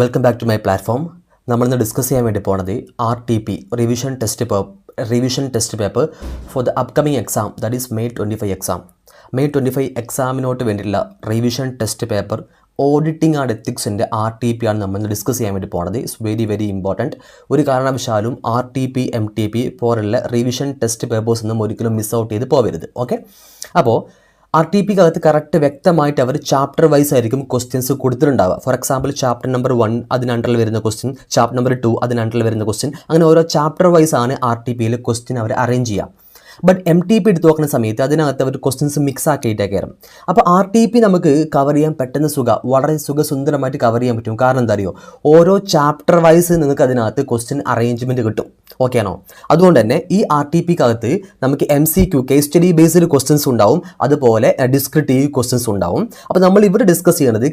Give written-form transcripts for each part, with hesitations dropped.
Welcome back to my platform. നമ്മളിന്ന് discuss ചെയ്യാൻ വേണ്ടി പോണത് RTP revision test paper for the upcoming exam, that is May 25 exam. May 25 എക്സാമിനോട്ട് വേണ്ടിയിട്ടുള്ള revision test paper auditing and എത്തിക്സിൻ്റെ RTP ആണ് നമ്മൾ ഡിസ്കസ് ചെയ്യാൻ വേണ്ടി പോണത്. It's very very important. ഒരു കാരണവശാലും RTP MTP പോലുള്ള റിവിഷൻ ടെസ്റ്റ് പേപ്പേഴ്സ് ഒന്നും ഒരിക്കലും മിസ് ഔട്ട് ചെയ്ത് പോകരുത്. ഓക്കെ, അപ്പോൾ RTPക്കകത്ത് കറക്റ്റ് വ്യക്തമായിട്ട് അവർ ചാപ്റ്റർ വൈസ് ആയിരിക്കും ക്വസ്റ്റ്യൻസ് കൊടുത്തിട്ടുണ്ടാവുക. ഫോർ എക്സാമ്പിൾ ചാപ്റ്റർ നമ്പർ 1 അതിനണ്ടറിൽ വരുന്ന ക്വസ്റ്റ്യൻ, ചാപ്റ്റർ നമ്പർ 2 അതിനണ്ടറിൽ വരുന്ന ക്വസ്റ്റ്യൻ, അങ്ങനെ ഓരോ ചാപ്റ്റർ വൈസ് ആണ് RTPയിൽ ക്വസ്റ്റ്യൻ അവർ അറേഞ്ച് ചെയ്യുക. ബട്ട് MTP എടുത്ത് നോക്കുന്ന സമയത്ത് അതിനകത്ത് അവർ ക്വസ്റ്റ്യൻസ് മിക്സ് ആക്കിയിട്ടേ കയറും. അപ്പോൾ RTP നമുക്ക് കവർ ചെയ്യാൻ പെട്ടെന്ന് വളരെ സുന്ദരമായിട്ട് കവർ ചെയ്യാൻ പറ്റും. കാരണം എന്താ അറിയോ, ഓരോ ചാപ്റ്റർ വൈസ് നിങ്ങൾക്ക് അതിനകത്ത് ക്വസ്റ്റ്യൻ അറേഞ്ച്മെൻറ്റ് കിട്ടും. ഓക്കെ ആണോ? അതുകൊണ്ട് തന്നെ ഈ RTPക്കകത്ത് നമുക്ക് MCQ case study based questions ഉണ്ടാവും, അതുപോലെ ഡിസ്ക്രിപ്റ്റീവ് ക്വസ്റ്റ്യൻസ് ഉണ്ടാവും. അപ്പോൾ നമ്മൾ ഇവിടെ ഡിസ്കസ് ചെയ്യുന്നത്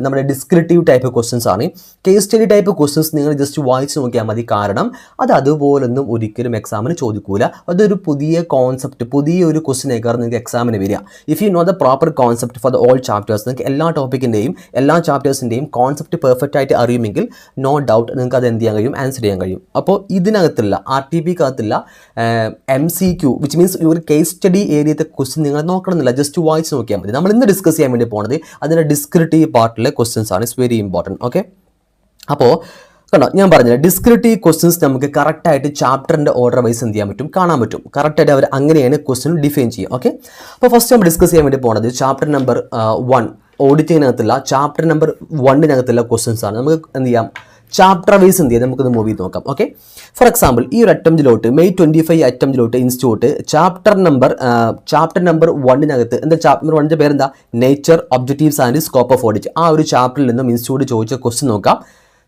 നമ്മുടെ ഡിസ്ക്രിപ്റ്റീവ് ടൈപ്പ് ക്വസ്റ്റ്യൻസ് ആണ്. കേസ് സ്റ്റഡി ടൈപ്പ് ക്വസ്റ്റ്യൻസ് നിങ്ങൾ ജസ്റ്റ് വായിച്ച് നോക്കിയാൽ മതി. കാരണം അത് അതുപോലൊന്നും ഒരിക്കലും എക്സാമിന് ചോദിക്കൂല. അതൊരു പുതിയ കോൺസെപ്റ്റ്, പുതിയൊരു ക്വസ്റ്റ്യൻ ആയിക്കാണ് നിങ്ങൾക്ക് എക്സാമിന് വരിക. If you know the proper concept for the all chapters, നിങ്ങൾക്ക് എല്ലാ ടോപ്പിക്കിൻ്റെയും എല്ലാ ചാപ്റ്റേഴ്സിൻ്റെയും കോൺസെപ്റ്റ് പെർഫെക്റ്റ് ആയിട്ട് അറിയുമെങ്കിൽ നോ ഡൗട്ട് നിങ്ങൾക്ക് അത് എന്ത് ചെയ്യാൻ കഴിയും, ആൻസർ ചെയ്യാൻ കഴിയും. അപ്പോൾ ഇതിനകത്തുള്ള RTPക്കകത്തുള്ള MCQ വിച്ച് മീൻസ് ഒരു കേസ് സ്റ്റഡി ഏരിയത്തെ ക്വസ്റ്റ്യൻ നിങ്ങൾ നോക്കണമെന്നില്ല, ജസ്റ്റ് വായിച്ച് നോക്കിയാൽ മതി. നമ്മൾ ഇന്ന് ഡിസ്കസ് ചെയ്യാൻ വേണ്ടി പോകുന്നത് അതിൻ്റെ ഡിസ്ക്രിപ്റ്റീവ് പാർട്ടിലെ ക്വസ്റ്റ്യൻസ് ആണ്. It's very important. ഓക്കെ, അപ്പോൾ കണ്ടോ, ഞാൻ പറഞ്ഞില്ല, ഡിസ്ക്രിപ്റ്റീവ് ക്വസ്റ്റ്യൻസ് നമുക്ക് കറക്റ്റായിട്ട് ചാപ്റ്ററിൻ്റെ ഓർഡർ വൈസ് എന്ത് ചെയ്യാൻ പറ്റും, കാണാൻ പറ്റും. കറക്റ്റായിട്ട് അവർ അങ്ങനെയാണ് ക്വസ്റ്റ്യൻ ഡിഫൈൻ ചെയ്യുക. ഓക്കെ, അപ്പോൾ ഫസ്റ്റ് നമ്മൾ ഡിസ്കസ് ചെയ്യാൻ വേണ്ടി പോകുന്നത് ചാപ്റ്റർ നമ്പർ 1 ഓഡിറ്റിങ്ങിനകത്തുള്ള ചാപ്റ്റർ നമ്പർ 1 ക്വസ്റ്റ്യൻസ് ആണ്. നമുക്ക് എന്ത് ചെയ്യാം, ചാപ്റ്റർ വൈസ് എന്ത് ചെയ്യാം, നമുക്കൊന്ന് മൂവ് ചെയ്ത് നോക്കാം. ഓക്കെ, ഫോർ എക്സാമ്പിൾ ഈ ഒരു അറ്റംപ്റ്റിലോട്ട് May 25 അറ്റംപ്റ്റിലോട്ട് ഇൻസ്റ്റിറ്റ്യൂട്ട് ചാപ്റ്റർ നമ്പർ 1 എന്താ ചാപ്റ്റർ നമ്പർ 1 പേരെന്താ, nature, objectives and scope of audit. ആ ഒരു ചാപ്റ്ററിൽ നിന്നും ഇൻസ്റ്റിറ്റ്യൂട്ട് ചോദിച്ച ക്വസ്റ്റ്യൻ നോക്കാം.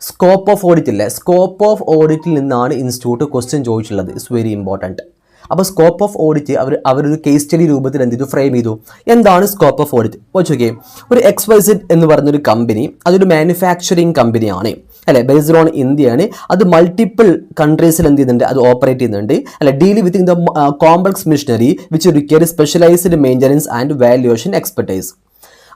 സ്കോപ്പ് ഓഫ് ഓഡിറ്റ് ഇല്ലേ, സ്കോപ്പ് ഓഫ് ഓഡിറ്റിൽ നിന്നാണ് ഇൻസ്റ്റിറ്റ്യൂട്ട് ക്വസ്റ്റ്യൻ ചോദിച്ചിട്ടുള്ളത്. It's very important. അപ്പോൾ സ്കോപ്പ് ഓഫ് ഓഡിറ്റ് അവരൊരു കേസ് സ്റ്റഡി രൂപത്തിൽ എന്ത് ചെയ്തു, ഫ്രെയിം ചെയ്തു. എന്താണ് സ്കോപ്പ് ഓഫ് ഓഡിറ്റ്? ഓക്കെ, ഒരു XYZ എന്ന് പറഞ്ഞൊരു കമ്പനി, അതൊരു മാനുഫാക്ചറിങ് കമ്പനിയാണ് അല്ലെ, ബേസ്ഡ് ഓൺ ഇന്ത്യയാണ്. അത് മൾട്ടിപ്പിൾ കൺട്രീസിൽ എന്ത് ചെയ്യുന്നുണ്ട്, അത് ഓപ്പറേറ്റ് ചെയ്യുന്നുണ്ട് അല്ലെ. Deal with the complex machinery which require specialised maintenance and valuation expertise.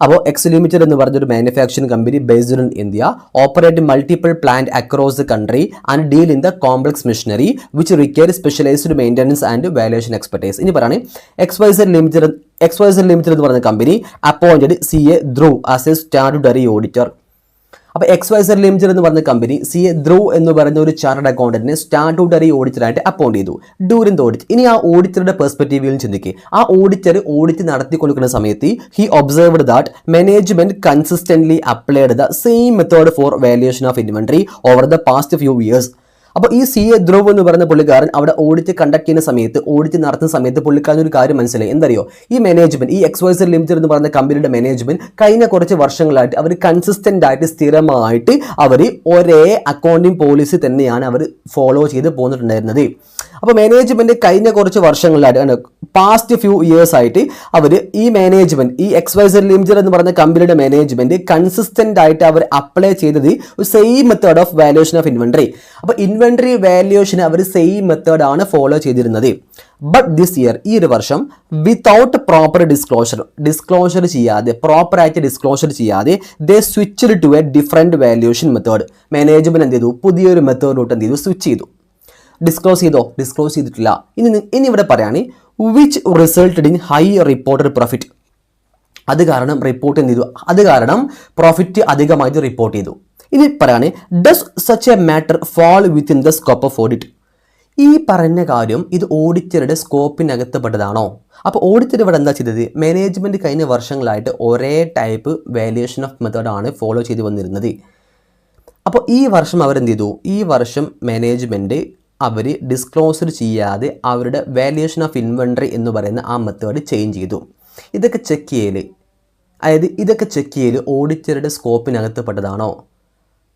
അപ്പോൾ എക്സ് ലിമിറ്റഡ് എന്ന് പറഞ്ഞൊരു manufacturing company based in India, operate multiple plant across the country and deal in the complex machinery which require specialised maintenance and valuation expertise. ഇനി പറയുകയാണ് XYZ limited എന്ന് പറയുന്ന company appointed CA Dhruv as A statutory auditor. അപ്പോൾ XYZ limited എന്ന് പറഞ്ഞ company CA Dhruv എന്ന് പറയുന്ന ഒരു ചാർട്ടേഡ് അക്കൗണ്ടന്റിനെ സ്റ്റാറ്റ്യൂട്ടറി ഓഡിറ്ററായിട്ട് അപ്പോയിന്റ് ചെയ്തു ഡ്യൂറിംഗ് ദ ഓഡിറ്റ്. ഇനി ആ ഓഡിറ്ററുടെ പെർസ്പെക്റ്റീവിൽ ചിന്തിക്കുക. ആ ഓഡിറ്റ് നടത്തി കൊടുക്കുന്ന സമയത്ത് he observed that management consistently applied the same method for valuation of inventory over the past few years. അപ്പോൾ ഈ CA ധ്രുവ് എന്ന് പറയുന്ന പുള്ളിക്കാരൻ അവിടെ ഓഡിറ്റ് കണ്ടക്ട് ചെയ്യുന്ന സമയത്ത്, ഓഡിറ്റ് നടത്തുന്ന സമയത്ത് പുള്ളിക്കാരൻ ഒരു കാര്യം മനസ്സിലായി. എന്തറിയോ, ഈ മാനേജ്മെന്റ്, ഈ XYZ ലിമിറ്റഡ് എന്ന് പറയുന്ന കമ്പനിയുടെ മാനേജ്മെന്റ് കഴിഞ്ഞ കുറച്ച് വർഷങ്ങളായിട്ട് അവർ കൺസിസ്റ്റന്റ് ആയിട്ട് സ്ഥിരമായിട്ട് അവർ ഒരേ അക്കൗണ്ടിങ് പോളിസി തന്നെയാണ് അവർ ഫോളോ ചെയ്ത് പോന്നിട്ടുണ്ടായിരുന്നത്. അപ്പോൾ മാനേജ്മെന്റ് കഴിഞ്ഞ കുറച്ച് വർഷങ്ങളിലായിട്ട്, പാസ്റ്റ് ഫ്യൂ ഇയേഴ്സ് ആയിട്ട് അവർ ഈ മാനേജ്മെന്റ്, ഈ XYZ ലിമിറ്റഡ് എന്ന് പറയുന്ന കമ്പനിയുടെ മാനേജ്മെന്റ് കൺസിസ്റ്റന്റ് ആയിട്ട് അവർ അപ്ലൈ ചെയ്തത് same method of valuation of inventory. അപ്പോൾ ഇൻവെന്ററി വാല്യുവേഷൻ അവർ സെയിം മെത്തേഡാണ് ഫോളോ ചെയ്തിരുന്നത്. ബട്ട് ദിസ് ഇയർ, ഈ ഒരു വർഷം, വിത്തൗട്ട് പ്രോപ്പർ ഡിസ്ക്ലോഷർ ചെയ്യാതെ, പ്രോപ്പറായിട്ട് ഡിസ്ക്ലോഷർ ചെയ്യാതെ they switched to a different valuation method. Management എന്ത് ചെയ്തു, പുതിയൊരു മെത്തേഡിലോട്ട് എന്ത് ചെയ്തു, സ്വിച്ച് ചെയ്തു. ഡിസ്ക്ലോസ് ചെയ്തിട്ടില്ല. ഇനി ഇവിടെ പറയുകയാണ് which resulted in high reported profit. അത് കാരണം പ്രോഫിറ്റ് അധികമായിട്ട് റിപ്പോർട്ട് ചെയ്തു. ഇനി പറയാണ് does such a matter fall within the scope of audit. ഈ പറഞ്ഞ കാര്യം ഇത് ഓഡിറ്ററുടെ സ്കോപ്പിനകത്ത് പെട്ടതാണോ? അപ്പോൾ ഓഡിറ്റർ ഇവിടെ എന്താ ചെയ്തത്, മാനേജ്മെന്റ് കഴിഞ്ഞ വർഷങ്ങളായിട്ട് ഒരേ ടൈപ്പ് വാല്യുവേഷൻ ഓഫ് മെത്തേഡാണ് ഫോളോ ചെയ്ത് വന്നിരുന്നത്. അപ്പോൾ ഈ വർഷം അവരെന്ത് ചെയ്തു, ഈ വർഷം മാനേജ്മെന്റ് അവർ ഡിസ്ക്ലോസർ ചെയ്യാതെ അവരുടെ വാല്യുവേഷൻ ഓഫ് ഇൻവെന്ററി എന്ന് പറയുന്ന ആ മെത്തേഡ് ചേഞ്ച് ചെയ്തു. ഇതൊക്കെ ചെക്ക് ചെയ്യൽ ഓഡിറ്ററുടെ സ്കോപ്പിനകത്ത് പെട്ടതാണോ?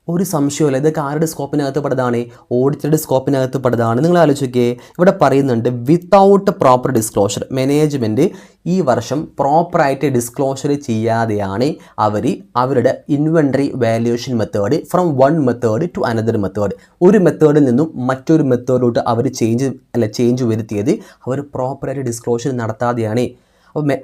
ഒരു സംശയമില്ല, ഇതൊക്കെ ആരുടെ സ്കോപ്പിനകത്ത് പെട്ടതാണ്, ഓഡിറ്ററുടെ സ്കോപ്പിനകത്ത് പെട്ടതാണ്. നിങ്ങൾ ആലോചിക്കേ, ഇവിടെ പറയുന്നുണ്ട് വിത്തൗട്ട് പ്രോപ്പർ ഡിസ്ക്ലോഷർ. മാനേജ്മെൻറ്റ് ഈ വർഷം പ്രോപ്പറായിട്ട് ഡിസ്ക്ലോഷർ ചെയ്യാതെയാണ് അവരുടെ inventory valuation method from one method to another method, ഒരു മെത്തേഡിൽ നിന്നും മറ്റൊരു മെത്തേഡിലോട്ട് അവർ ചേഞ്ച് വരുത്തിയത് അവർ പ്രോപ്പറായിട്ട് ഡിസ്ക്ലോഷർ നടത്താതെയാണ്.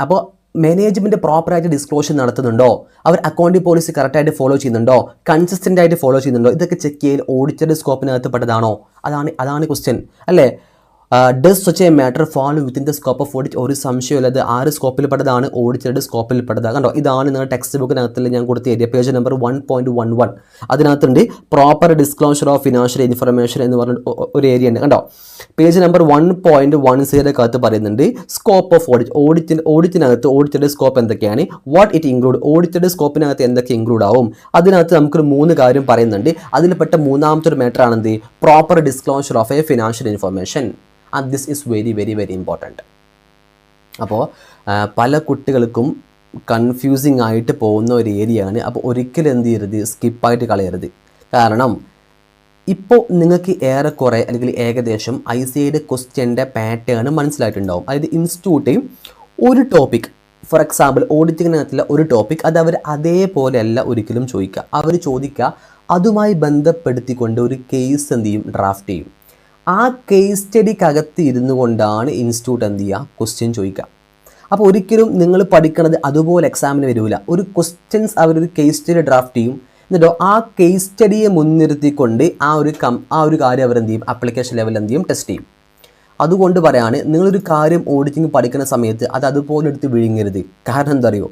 അപ്പോൾ മാനേജ്മെൻറ്റ് പ്രോപ്പറായിട്ട് ഡിസ്ക്ലോഷർ നടത്തുന്നുണ്ടോ, അവർ അക്കൗണ്ടിംഗ് പോളിസി കറക്റ്റായിട്ട് ഫോളോ ചെയ്യുന്നുണ്ടോ, കൺസിസ്റ്റൻ്റ് ആയിട്ട് ഫോളോ ചെയ്യുന്നുണ്ടോ, ഇതൊക്കെ ചെക്ക് ചെയ്യൽ ഓഡിറ്റഡ് സ്കോപ്പിനകത്ത് പെട്ടതാണോ? അതാണ് ക്വസ്റ്റ്യൻ അല്ലേ. Does such a matter fall within the scope of audit? ഒരു സംശയമില്ലാതെ ആറ് സ്കോപ്പിൽ പെട്ടതാണ്, ഓഡിറ്റഡ് സ്കോപ്പിൽ പെട്ടതാണ്. കണ്ടോ, ഇതാണ് നിങ്ങളുടെ ടെക്സ്റ്റ് ബുക്കിനകത്തിൽ ഞാൻ കൊടുത്ത ഏരിയ, പേജ് നമ്പർ 1.11. അതിനകത്തുണ്ട് proper disclosure of financial information എന്ന് പറഞ്ഞ ഒരു ഏരിയ ഉണ്ട്. കണ്ടോ, പേജ് നമ്പർ 1.10 പറയുന്നുണ്ട് സ്കോപ്പ് ഓഫ് ഓഡിറ്റിനകത്ത് ഓഡിറ്റഡ് സ്കോപ്പ് എന്തൊക്കെയാണ്, വാട്ട് ഇറ്റ് ഇൻക്ലൂഡ്, ഓഡിറ്റഡ് സ്കോപ്പിനകത്ത് എന്തൊക്കെ ഇൻക്ലൂഡ് ആവും. അതിനകത്ത് നമുക്കൊരു 3 കാര്യം പറയുന്നുണ്ട്. അതിൽപ്പെട്ട മൂന്നാമത്തെ ഒരു മാറ്റർ ആണെന്ത്, proper disclosure of a financial information. And this is very very very important. അപ്പോൾ പല കുട്ടികൾക്കും കൺഫ്യൂസിങ് ആയിട്ട് പോകുന്ന ഒരു ഏരിയയാണ്. അപ്പോൾ ഒരിക്കലും എന്ത് ചെയ്യരുത്, സ്കിപ്പായിട്ട് കളയരുത്. കാരണം ഇപ്പോൾ നിങ്ങൾക്ക് ഏറെക്കുറെ അല്ലെങ്കിൽ ഏകദേശം ICAI ക്വസ്റ്റ്യൻ്റെ പാറ്റേൺ മനസ്സിലായിട്ടുണ്ടാവും. അതായത് ഇൻസ്റ്റിറ്റ്യൂട്ട് ഒരു ടോപ്പിക്, ഫോർ എക്സാമ്പിൾ ഓഡിറ്റിങ്ങിനകത്തുള്ള ഒരു ടോപ്പിക്, അത് അവർ അതേപോലെയല്ല ഒരിക്കലും ചോദിക്കുക. അവർ ചോദിക്കുക അതുമായി ബന്ധപ്പെടുത്തിക്കൊണ്ട് ഒരു കേസ് എന്ത് ചെയ്യും, ഡ്രാഫ്റ്റ് ചെയ്യും. ആ കേസ് സ്റ്റഡിക്കകത്ത് ഇരുന്നു കൊണ്ടാണ് ഇൻസ്റ്റിറ്റ്യൂട്ട് എന്ത് ചെയ്യുക, ക്വസ്റ്റ്യൻ ചോദിക്കുക. അപ്പോൾ ഒരിക്കലും നിങ്ങൾ പഠിക്കണത് അതുപോലെ എക്സാമിന് വരില്ല. ഒരു ക്വസ്റ്റ്യൻസ് അവരൊരു കേസ് സ്റ്റഡി ഡ്രാഫ്റ്റ് ചെയ്യും, എന്നിട്ടോ ആ കേസ് സ്റ്റഡിയെ മുൻനിർത്തിക്കൊണ്ട് ആ ഒരു കാര്യം അവരെന്ത് ചെയ്യും, ആപ്ലിക്കേഷൻ ലെവൽ എന്ത് ചെയ്യും, ടെസ്റ്റ് ചെയ്യും. അതുകൊണ്ട് പറയാണ്, നിങ്ങളൊരു കാര്യം ഓഡിറ്റിംഗ് പഠിക്കുന്ന സമയത്ത് അത് അതുപോലെ എടുത്ത് വിഴുങ്ങരുത്. കാരണം എന്താ അറിയോ,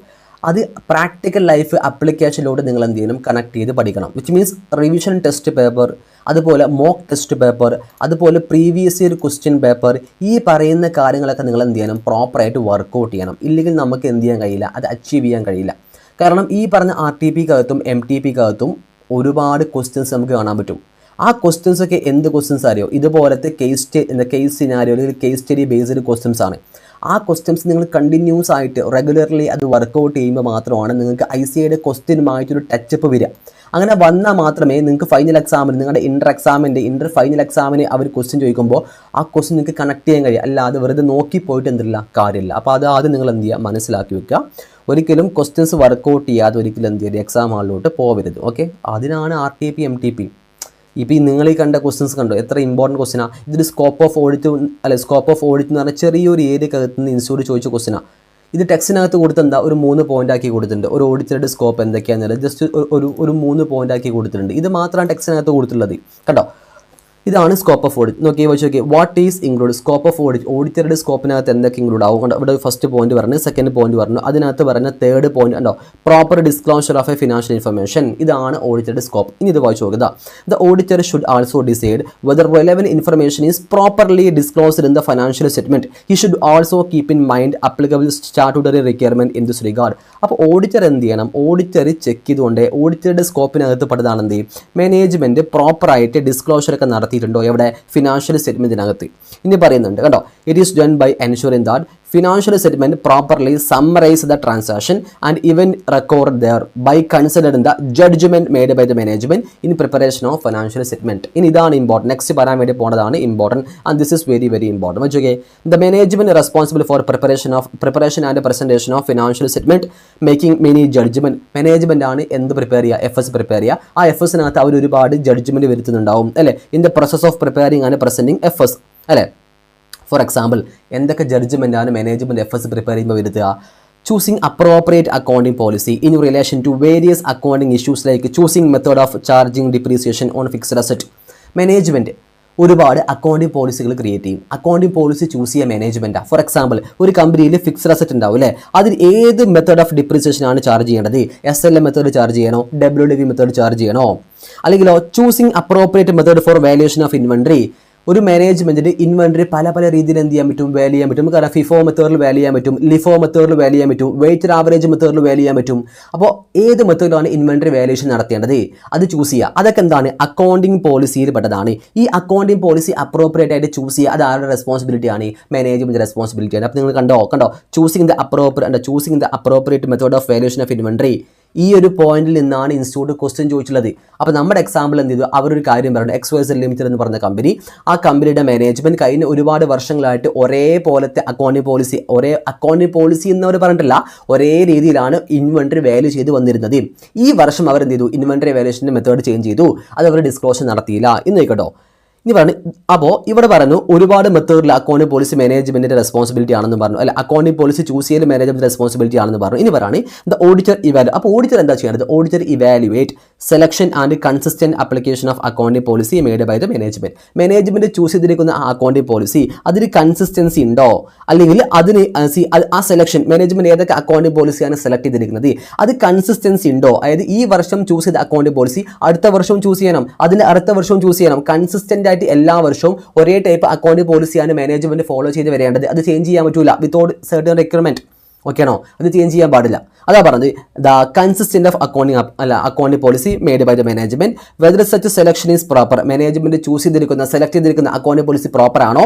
അത് പ്രാക്ടിക്കൽ ലൈഫ് ആപ്ലിക്കേഷനിലൂടെ നിങ്ങൾ എന്ത് ചെയ്യണം, കണക്ട് ചെയ്ത് പഠിക്കണം. Which means revision test paper, അതുപോലെ മോക്ക് ടെസ്റ്റ് പേപ്പർ, അതുപോലെ പ്രീവിയസ് ഇയർ ക്വസ്റ്റ്യൻ പേപ്പർ, ഈ പറയുന്ന കാര്യങ്ങളൊക്കെ നിങ്ങൾ എന്ത് ചെയ്യണം, പ്രോപ്പറായിട്ട് വർക്കൗട്ട് ചെയ്യണം. ഇല്ലെങ്കിൽ നമുക്ക് എന്ത് ചെയ്യാൻ കഴിയില്ല, അത് അച്ചീവ് ചെയ്യാൻ കഴിയില്ല. കാരണം ഈ പറഞ്ഞ RTPക്കകത്തും MTPക്കകത്തും ഒരുപാട് ക്വസ്റ്റ്യൻസ് നമുക്ക് കാണാൻ പറ്റും. ആ ക്വസ്റ്റ്യൻസ് ഒക്കെ എന്ത് ക്വസ്റ്റ്യൻസ് അറിയോ, ഇതുപോലത്തെ കേസ് സിനാരിയോ അല്ലെങ്കിൽ കേസ് സ്റ്റഡി ബേസ്ഡ് ക്വസ്റ്റ്യൻസ് ആണ്. ആ ക്വസ്റ്റ്യൻസ് നിങ്ങൾ കണ്ടിന്യൂസ് ആയിട്ട് റെഗുലർലി അത് വർക്കൗട്ട് ചെയ്യുമ്പോൾ മാത്രമാണ് നിങ്ങൾക്ക് ICAI ക്വസ്റ്റ്യനുമായിട്ടൊരു ടച്ചപ്പ് വരിക. അങ്ങനെ വന്നാൽ മാത്രമേ നിങ്ങൾക്ക് ഫൈനൽ എക്സാമിന്, നിങ്ങളുടെ ഇൻ്റർ ഫൈനൽ എക്സാമിന് അവർ ക്വസ്റ്റ്യൻ ചോദിക്കുമ്പോൾ ആ ക്വസ്റ്റ്യൻ നിങ്ങൾക്ക് കണക്ട് ചെയ്യാൻ കഴിയും. അല്ലാതെ വെറുതെ നോക്കിപ്പോയിട്ട് എന്തില്ല കാര്യമില്ല. അപ്പോൾ അത് ആദ്യം നിങ്ങൾ എന്ത് ചെയ്യുക, മനസ്സിലാക്കി വെക്കുക. ഒരിക്കലും ക്വസ്റ്റ്യൻസ് വർക്കൗട്ട് ചെയ്യാതെ ഒരിക്കലും എന്ത് ചെയ്യുക, എക്സാം ഹാളിലോട്ട് പോകരുത്. ഓക്കെ, അതിനാണ് RTP MTP. ഇപ്പോൾ നിങ്ങൾ ഈ കണ്ട ക്വസ്റ്റ്യൻസ് കണ്ടോ, എത്ര ഇമ്പോർട്ടൻറ്റ് ക്വസ്റ്റ്യനാണ്. ഇതൊരു സ്കോപ്പ് ഓഫ് ഓഡിറ്റ് എന്ന് പറഞ്ഞാൽ ചെറിയൊരു ഏരിയക്കകത്ത് നിന്ന് ഇൻസ്റ്റിറ്റ്യൂട്ട് ചോദിച്ച ക്വസ്റ്റ്യനാണ്. ഇത് ടെക്സ്റ്റിനകത്ത് കൊടുത്തെന്താ, ഒരു 3 പോയിന്റ് ആക്കി കൊടുത്തിട്ടുണ്ട്. ഒരു ഓഡിറ്റഡ് സ്കോപ്പ് എന്തൊക്കെയാണെന്നുള്ളത് ജസ്റ്റ് ഒരു 3 പോയിന്റ് ആക്കി കൊടുത്തിട്ടുണ്ട്. ഇത് മാത്രമാണ് ടെക്സ്റ്റിനകത്ത് കൊടുത്തിട്ടുള്ളത്. കണ്ടോ, ഇതാണ് സ്കോപ്പ് ഓഫ് ഓഡിറ്റ്. നോക്കി വെച്ച് നോക്കി, what is include scope of audit, ഓഡിറ്ററുടെ സ്കോപ്പിനകത്ത് എന്തൊക്കെ ഇൻക്ലൂഡ് ആവും. കണ്ടോ, ഇവിടെ ഫസ്റ്റ് പോയിന്റ് പറഞ്ഞു, സെക്കൻഡ് പോയിന്റ് പറഞ്ഞു, അതിനകത്ത് പറഞ്ഞ തേർഡ് പോയിന്റ് കണ്ടോ, proper disclosure of a financial information. ഇതാണ് ഓഡിറ്ററുടെ സ്കോപ്പ്. ഇനി ഇത് വായിച്ചു നോക്കുക. The auditor should also decide whether relevant information is properly disclosed in the financial statement. He should also keep in mind applicable statutory requirement in this regard. അപ്പോൾ auditor എന്ത് ചെയ്യണം, auditor check ചെയ്തുകൊണ്ട് ഓഡിറ്ററുടെ സ്കോപ്പിനകത്ത് പെട്ടതാണ് എന്ത് ചെയ്യും, മാനേജ്മെന്റ് പ്രോപ്പറായിട്ട് disclosure ഒക്കെ നടത്തിയിട്ടുണ്ടോ എവിടെ, ഫിനാൻഷ്യൽ സ്റ്റേറ്റ്മെന്റിനകത്ത്. ഇനി പറയുന്നുണ്ട് കണ്ടോ, it is done by ensuring that financial statement properly summarize the transaction and even record there by considering the judgment made by the management in preparation of financial statement. ഇനി ഇതാണ് important, next പറയാൻ വേണ്ടി പോണതാണ് important, and this is very very important. Okay, the management is responsible for preparation and presentation of financial statement making many judgment. Management ആണ് എന്ത് prepare ചെയ്യുക, FS prepare ചെയ്യുക. ആ FSനകത്ത് അവർ ഒരുപാട് ജഡ്ജ്മെന്റ് വരുത്തുന്നുണ്ടാവും അല്ലേ, in the process of preparing and presenting FS അല്ലേ. For example, എന്തൊക്കെ ജഡ്ജ്മെൻറ്റാണ് മാനേജ്മെൻറ്റ് FS പ്രിപ്പയർ ചെയ്യുമ്പോൾ വരുത്തുക, choosing appropriate accounting policy in relation to various accounting issues like choosing method of charging depreciation on fixed asset. Management ഒരുപാട് accounting പോളിസികൾ create ചെയ്യും. Accounting policy choose ചെയ്യുക മാനേജ്മെൻറ്റാണ്. ഫോർ എക്സാമ്പിൾ, ഒരു കമ്പനിയിൽ ഫിക്സ്ഡ് അസറ്റ് ഉണ്ടാവും അല്ലേ, അതിൽ ഏത് മെത്തേഡ് ഓഫ് ഡിപ്രീസിയേഷൻ ആണ് ചാർജ് ചെയ്യേണ്ടത്, SLM മെത്തേഡ് ചാർജ് ചെയ്യണോ, WDV മെത്തേഡ് ചാർജ് ചെയ്യണോ, അല്ലെങ്കിലോ choosing appropriate method for valuation of inventory. ഒരു മാനേജ്മെൻറ്റിന് ഇൻവെന്ററി പല രീതിയിൽ എന്ത് ചെയ്യാൻ പറ്റും, വാല്യൂ ചെയ്യാൻ പറ്റും. കാരണം FIFO മെത്തേഡിൽ വാല്യൂ ചെയ്യാൻ പറ്റും, LIFO മെത്തേഡിൽ വാല്യൂ ചെയ്യാൻ പറ്റും, വെയ്റ്റഡ് ആവറേജ് മെത്തേഡിൽ വാല്യൂ ചെയ്യാൻ പറ്റും. അപ്പോൾ ഏത് മെത്തേഡിലാണ് ഇൻവെന്ററി വാല്യൂഷൻ നടത്തേണ്ടത് അത് ചൂസ് ചെയ്യുക. അതൊക്കെ എന്താണ്, അക്കൗണ്ടിംഗ് പോളിസിയിൽ പെട്ടതാണ്. ഈ അക്കൗണ്ടിംഗ് പോളിസി അപ്രോപ്രിയേറ്റ് ആയിട്ട് ചൂസ് ചെയ്യുക, അത് ആരുടെ റെസ്പോൺസിബിലിറ്റിയാണ്, മാനേജ്മെന്റ് റെസ്പോൺസിബിലിറ്റിയാണ്. അപ്പോൾ നിങ്ങൾ കണ്ടോ choosing the appropriate method of valuation of inventory. ഈ ഒരു പോയിന്റിൽ നിന്നാണ് ഇൻസ്റ്റിറ്റ്യൂട്ട് ക്വസ്റ്റ്യൻ ചോദിച്ചുള്ളത്. അപ്പോൾ നമ്മുടെ എക്സാമ്പിൾ എന്ത് ചെയ്തു, അവരൊരു കാര്യം പറഞ്ഞു, XYZ ലിമിറ്റഡ് എന്ന് പറഞ്ഞ കമ്പനി, ആ കമ്പനിയുടെ മാനേജ്മെന്റ് കഴിഞ്ഞ ഒരുപാട് വർഷങ്ങളായിട്ട് ഒരേപോലത്തെ അക്കൗണ്ടിംഗ് പോളിസി എന്നവർ പറഞ്ഞിട്ടില്ല, ഒരേ രീതിയിലാണ് ഇൻവെന്ററി വാല്യൂ ചെയ്ത് വന്നിരുന്നത്. ഈ വർഷം അവർ എന്ത് ചെയ്തു, ഇൻവെന്ററി വാല്യൂഷൻ്റെ മെത്തേഡ് ചേഞ്ച് ചെയ്തു, അത് അവർ ഡിസ്ക്ലോഷർ നടത്തിയില്ല എന്ന് കേട്ടോ. ഇനി പറഞ്ഞു. അപ്പോൾ ഇവിടെ പറഞ്ഞു ഒരുപാട് മെത്തേഡിൽ അക്കൗണ്ടിംഗ് പോളിസി മാനേജ്മെന്റിന്റെ റെസ്പോൺസിബിലിറ്റി ആണെന്ന് പറഞ്ഞു. അല്ല, അക്കൗണ്ടിംഗ് പോളിസി ചൂസ് ചെയ്യൽ മാനേജ്മെന്റ് റെസ്പോൺസിബിലിറ്റി ആണെന്ന് പറഞ്ഞു. ഇനി പറയാണ് ദ ഓഡിറ്റർ ഇവാലുവേറ്റ്. അപ്പോൾ ഓഡിറ്റർ എന്താ ചെയ്യേണ്ടത്? Auditor evaluate selection and consistent application of accounting policy made by the management. Management choose ചെയ്തിരിക്കുന്ന ആ അക്കൗണ്ടിംഗ് പോളിസി അതിന് കൺസിസ്റ്റൻസി ഉണ്ടോ, അല്ലെങ്കിൽ അതിന് ആ സെലക്ഷൻ മാനേജ്മെന്റ് ഏതൊക്കെ അക്കൗണ്ടിംഗ് പോളിസിയാണ് സെലക്ട് ചെയ്തിരിക്കുന്നത് അത് കൺസിസ്റ്റൻസി ഉണ്ടോ, അതായത് ഈ വർഷം ചൂസ് ചെയ്ത അക്കൗണ്ടിംഗ് പോളിസി അടുത്ത വർഷവും ചൂസ് ചെയ്യണം, അതിന് അടുത്ത വർഷവും ചൂസ് ചെയ്യണം. കൺസിസ്റ്റന്റ് ആയിട്ട് എല്ലാ വർഷവും ഒരേ ടൈപ്പ് അക്കൗണ്ടിംഗ് പോളിസിയാണ് മാനേജ്മെന്റ് ഫോളോ ചെയ്ത് വരേണ്ടത്. അത് ചേഞ്ച് ചെയ്യാൻ പറ്റൂല വിത്തൗട്ട് സർട്ടൻ റിക്വയർമെന്റ്. ഓക്കെ ആണോ? അത് ചേഞ്ച് ചെയ്യാൻ പാടില്ല. അതാ പറഞ്ഞത് the consistent of accounting policy made by the management whether such selection is proper. Management choose ചെയ്തിരിക്കുന്ന സെലക്ട് ചെയ്തിരിക്കുന്ന അക്കൗണ്ടിംഗ് പോളിസി പ്രോപ്പർ ആണോ,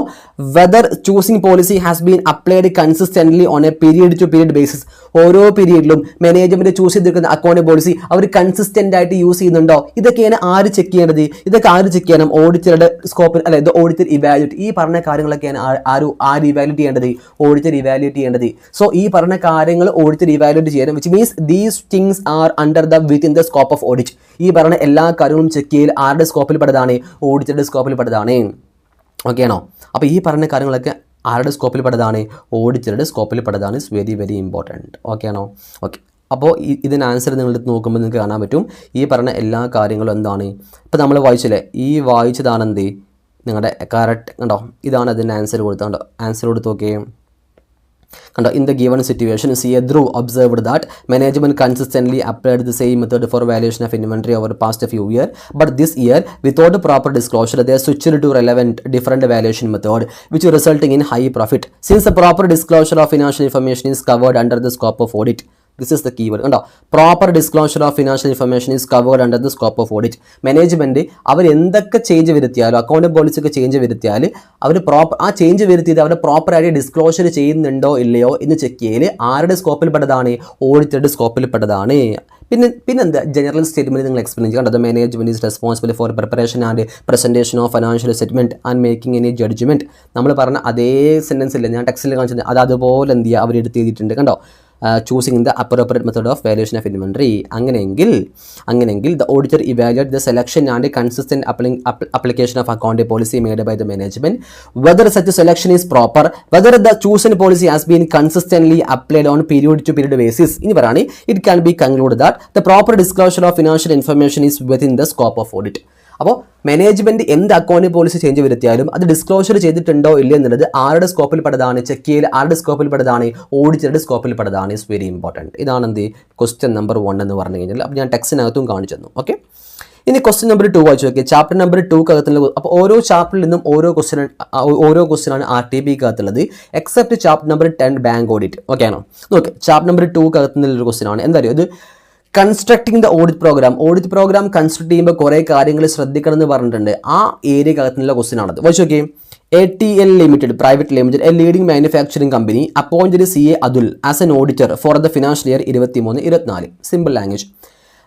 whether choosing policy has been applied consistently on a period to period basis. ഓരോ പീരിയഡിലും management choose ചെയ്തിരിക്കുന്ന accounting policy അവർ consistent ആയിട്ട് use ചെയ്യുന്നുണ്ടോ, ഇതൊക്കെയാണ് ആര് ചെക്ക് ചെയ്യേണ്ടത്? ഇതൊക്കെ ആര് ചെക്ക് ചെയ്യണം? ഓഡിറ്ററുടെ സ്കോപ്പിൽ, അല്ലെ ഓഡിറ്റർ ഇവാലുവേറ്റ്. ഈ പറഞ്ഞ കാര്യങ്ങളൊക്കെയാണ് ആര് ഇവാലുവേറ്റ് ചെയ്യേണ്ടത്? ഓഡിറ്റർ ഇവാലുവേറ്റ് ചെയ്യേണ്ടത്. സോ ഈ പറഞ്ഞ കാര്യങ്ങൾ ഓഡിറ്റർ ഇവാലുവേറ്റ് ചെയ്യണം, which means these things are under the within the scope of audit. ഈ പറഞ്ഞ എല്ലാ കാര്യങ്ങളും ചെക്ക് ചെയ്യൽ ആരുടെ സ്കോപ്പിൽ പെട്ടതാണ്? ഓഡിറ്ററുടെ സ്കോപ്പിൽ പെട്ടതാണ്. ഓക്കെ ആണോ? അപ്പോൾ ഈ പറഞ്ഞ കാര്യങ്ങളൊക്കെ ആരുടെ സ്കോപ്പിൽ പെട്ടതാണ്? ഓഡിറ്ററുടെ സ്കോപ്പിൽ പെട്ടതാണ്. It's very very important. Okay ആണോ? ഓക്കെ. അപ്പോൾ ഇതിന് ആൻസർ നിങ്ങൾ നോക്കുമ്പോൾ നിങ്ങൾക്ക് കാണാൻ പറ്റും ഈ പറഞ്ഞ എല്ലാ കാര്യങ്ങളും എന്താണ്. ഇപ്പോൾ നമ്മൾ വായിച്ചില്ലേ, ഈ വായിച്ചതാണ് എന്ത് നിങ്ങളുടെ കറക്റ്റ് കണ്ടോ, ഇതാണ് അതിൻ്റെ ആൻസർ കൊടുത്തോ. ആൻസർ കൊടുത്ത് നോക്കേ കണ്ടോ. In the given situation, CA Dhruv observed that management consistently applied the same method for valuation of inventory over the past few years, but this year without proper disclosure they switched to relevant different valuation method which resulting in high profit. Since the proper disclosure of financial information is covered under the scope of audit, this is the keyword കണ്ടോ. Proper disclosure of financial information is covered under the scope of audit. Management അവർ എന്തൊക്കെ change വരുത്തിയാലും accounting പോളിസിക്ക് change വരുത്തിയാൽ അവർ ആ change വരുത്തിയത് അവർ പ്രോപ്പറായിട്ട് ഡിസ്ക്ലോഷർ ചെയ്യുന്നുണ്ടോ ഇല്ലയോ എന്ന് ചെക്ക് ചെയ്യൽ ആരുടെ സ്കോപ്പിൽ പെട്ടതാണ്? ഓഡിറ്ററുടെ സ്കോപ്പിൽ പെട്ടതാണ്. പിന്നെന്താ ജനറൽ സ്റ്റേറ്റ്മെന്റ് നിങ്ങൾ എക്സ്പ്ലെയിൻ ചെയ്യേണ്ടത്? Management is responsible for preparation and presentation of financial statement and making any judgement. നമ്മൾ പറഞ്ഞ അതേ സെന്റൻസ് ഇല്ല ഞാൻ ടെക്സ്റ്റിൽ കാണിച്ചത്, അത് അതുപോലെ എന്ത് ചെയ്യുക അവർ എടുത്ത് ചെയ്തിട്ടുണ്ട് കണ്ടോ. choosing the appropriate method of valuation of inventory. അങ്ങനെയെങ്കിൽ the auditor evaluate the selection and consistent application of accounting policy made by the management, whether such a selection is proper, whether the chosen policy has been consistently applied on period to period basis. It can be concluded that the proper disclosure of financial information is within the scope of audit. അപ്പോൾ management എന്ത് accounting policy change വരുത്തിയാലും അത് disclosure ചെയ്തിട്ടുണ്ടോ ഇല്ല എന്നുള്ളത് ആരുടെ സ്കോപ്പിൽ പെട്ടതാണ്? Check ചെയ്യൽ ആരുടെ സ്കോപ്പിൽ പെട്ടതാണ്? ഓഡിറ്ററുടെ സ്കോപ്പിൽ പെട്ടതാണ്. Is very important. ഇതാണ് എന്ത് ക്വസ്റ്റ്യൻ നമ്പർ 1 എന്ന് പറഞ്ഞു കഴിഞ്ഞാൽ. അപ്പോൾ ഞാൻ ടെക്സ്റ്റിനകത്തും കാണിച്ചു തന്നു. ഓക്കെ, ഇനി ക്വസ്റ്റ്യൻ നമ്പർ 2 വായിച്ചു നോക്കിയാൽ ചാപ്റ്റർ നമ്പർ 2 അപ്പോൾ ഓരോ ചാപ്റ്ററിൽ നിന്നും ഓരോ ക്വസ്റ്റ്യനാണ് RTP except chapter number 10 bank audit. Okay ആണോ? നോക്കെ ചാപ്റ്റർ നമ്പർ 2 ഒരു ക്വസ്റ്റ്യനാണ്. എന്താ പറയുക, ഇത് constructing the audit programme construct ചെയ്യുമ്പോൾ കുറേ കാര്യങ്ങൾ ശ്രദ്ധിക്കണം എന്ന് പറഞ്ഞിട്ടുണ്ട്. ആ ഏരിയക്കകത്തുള്ള ക്വസ്റ്റ്യൻ ആണത്. വായിച്ചു നോക്കിയേ. ATL Limited Private Limited, a leading manufacturing company, appointed CA Adul as an auditor for the financial year 23-24. Simple language.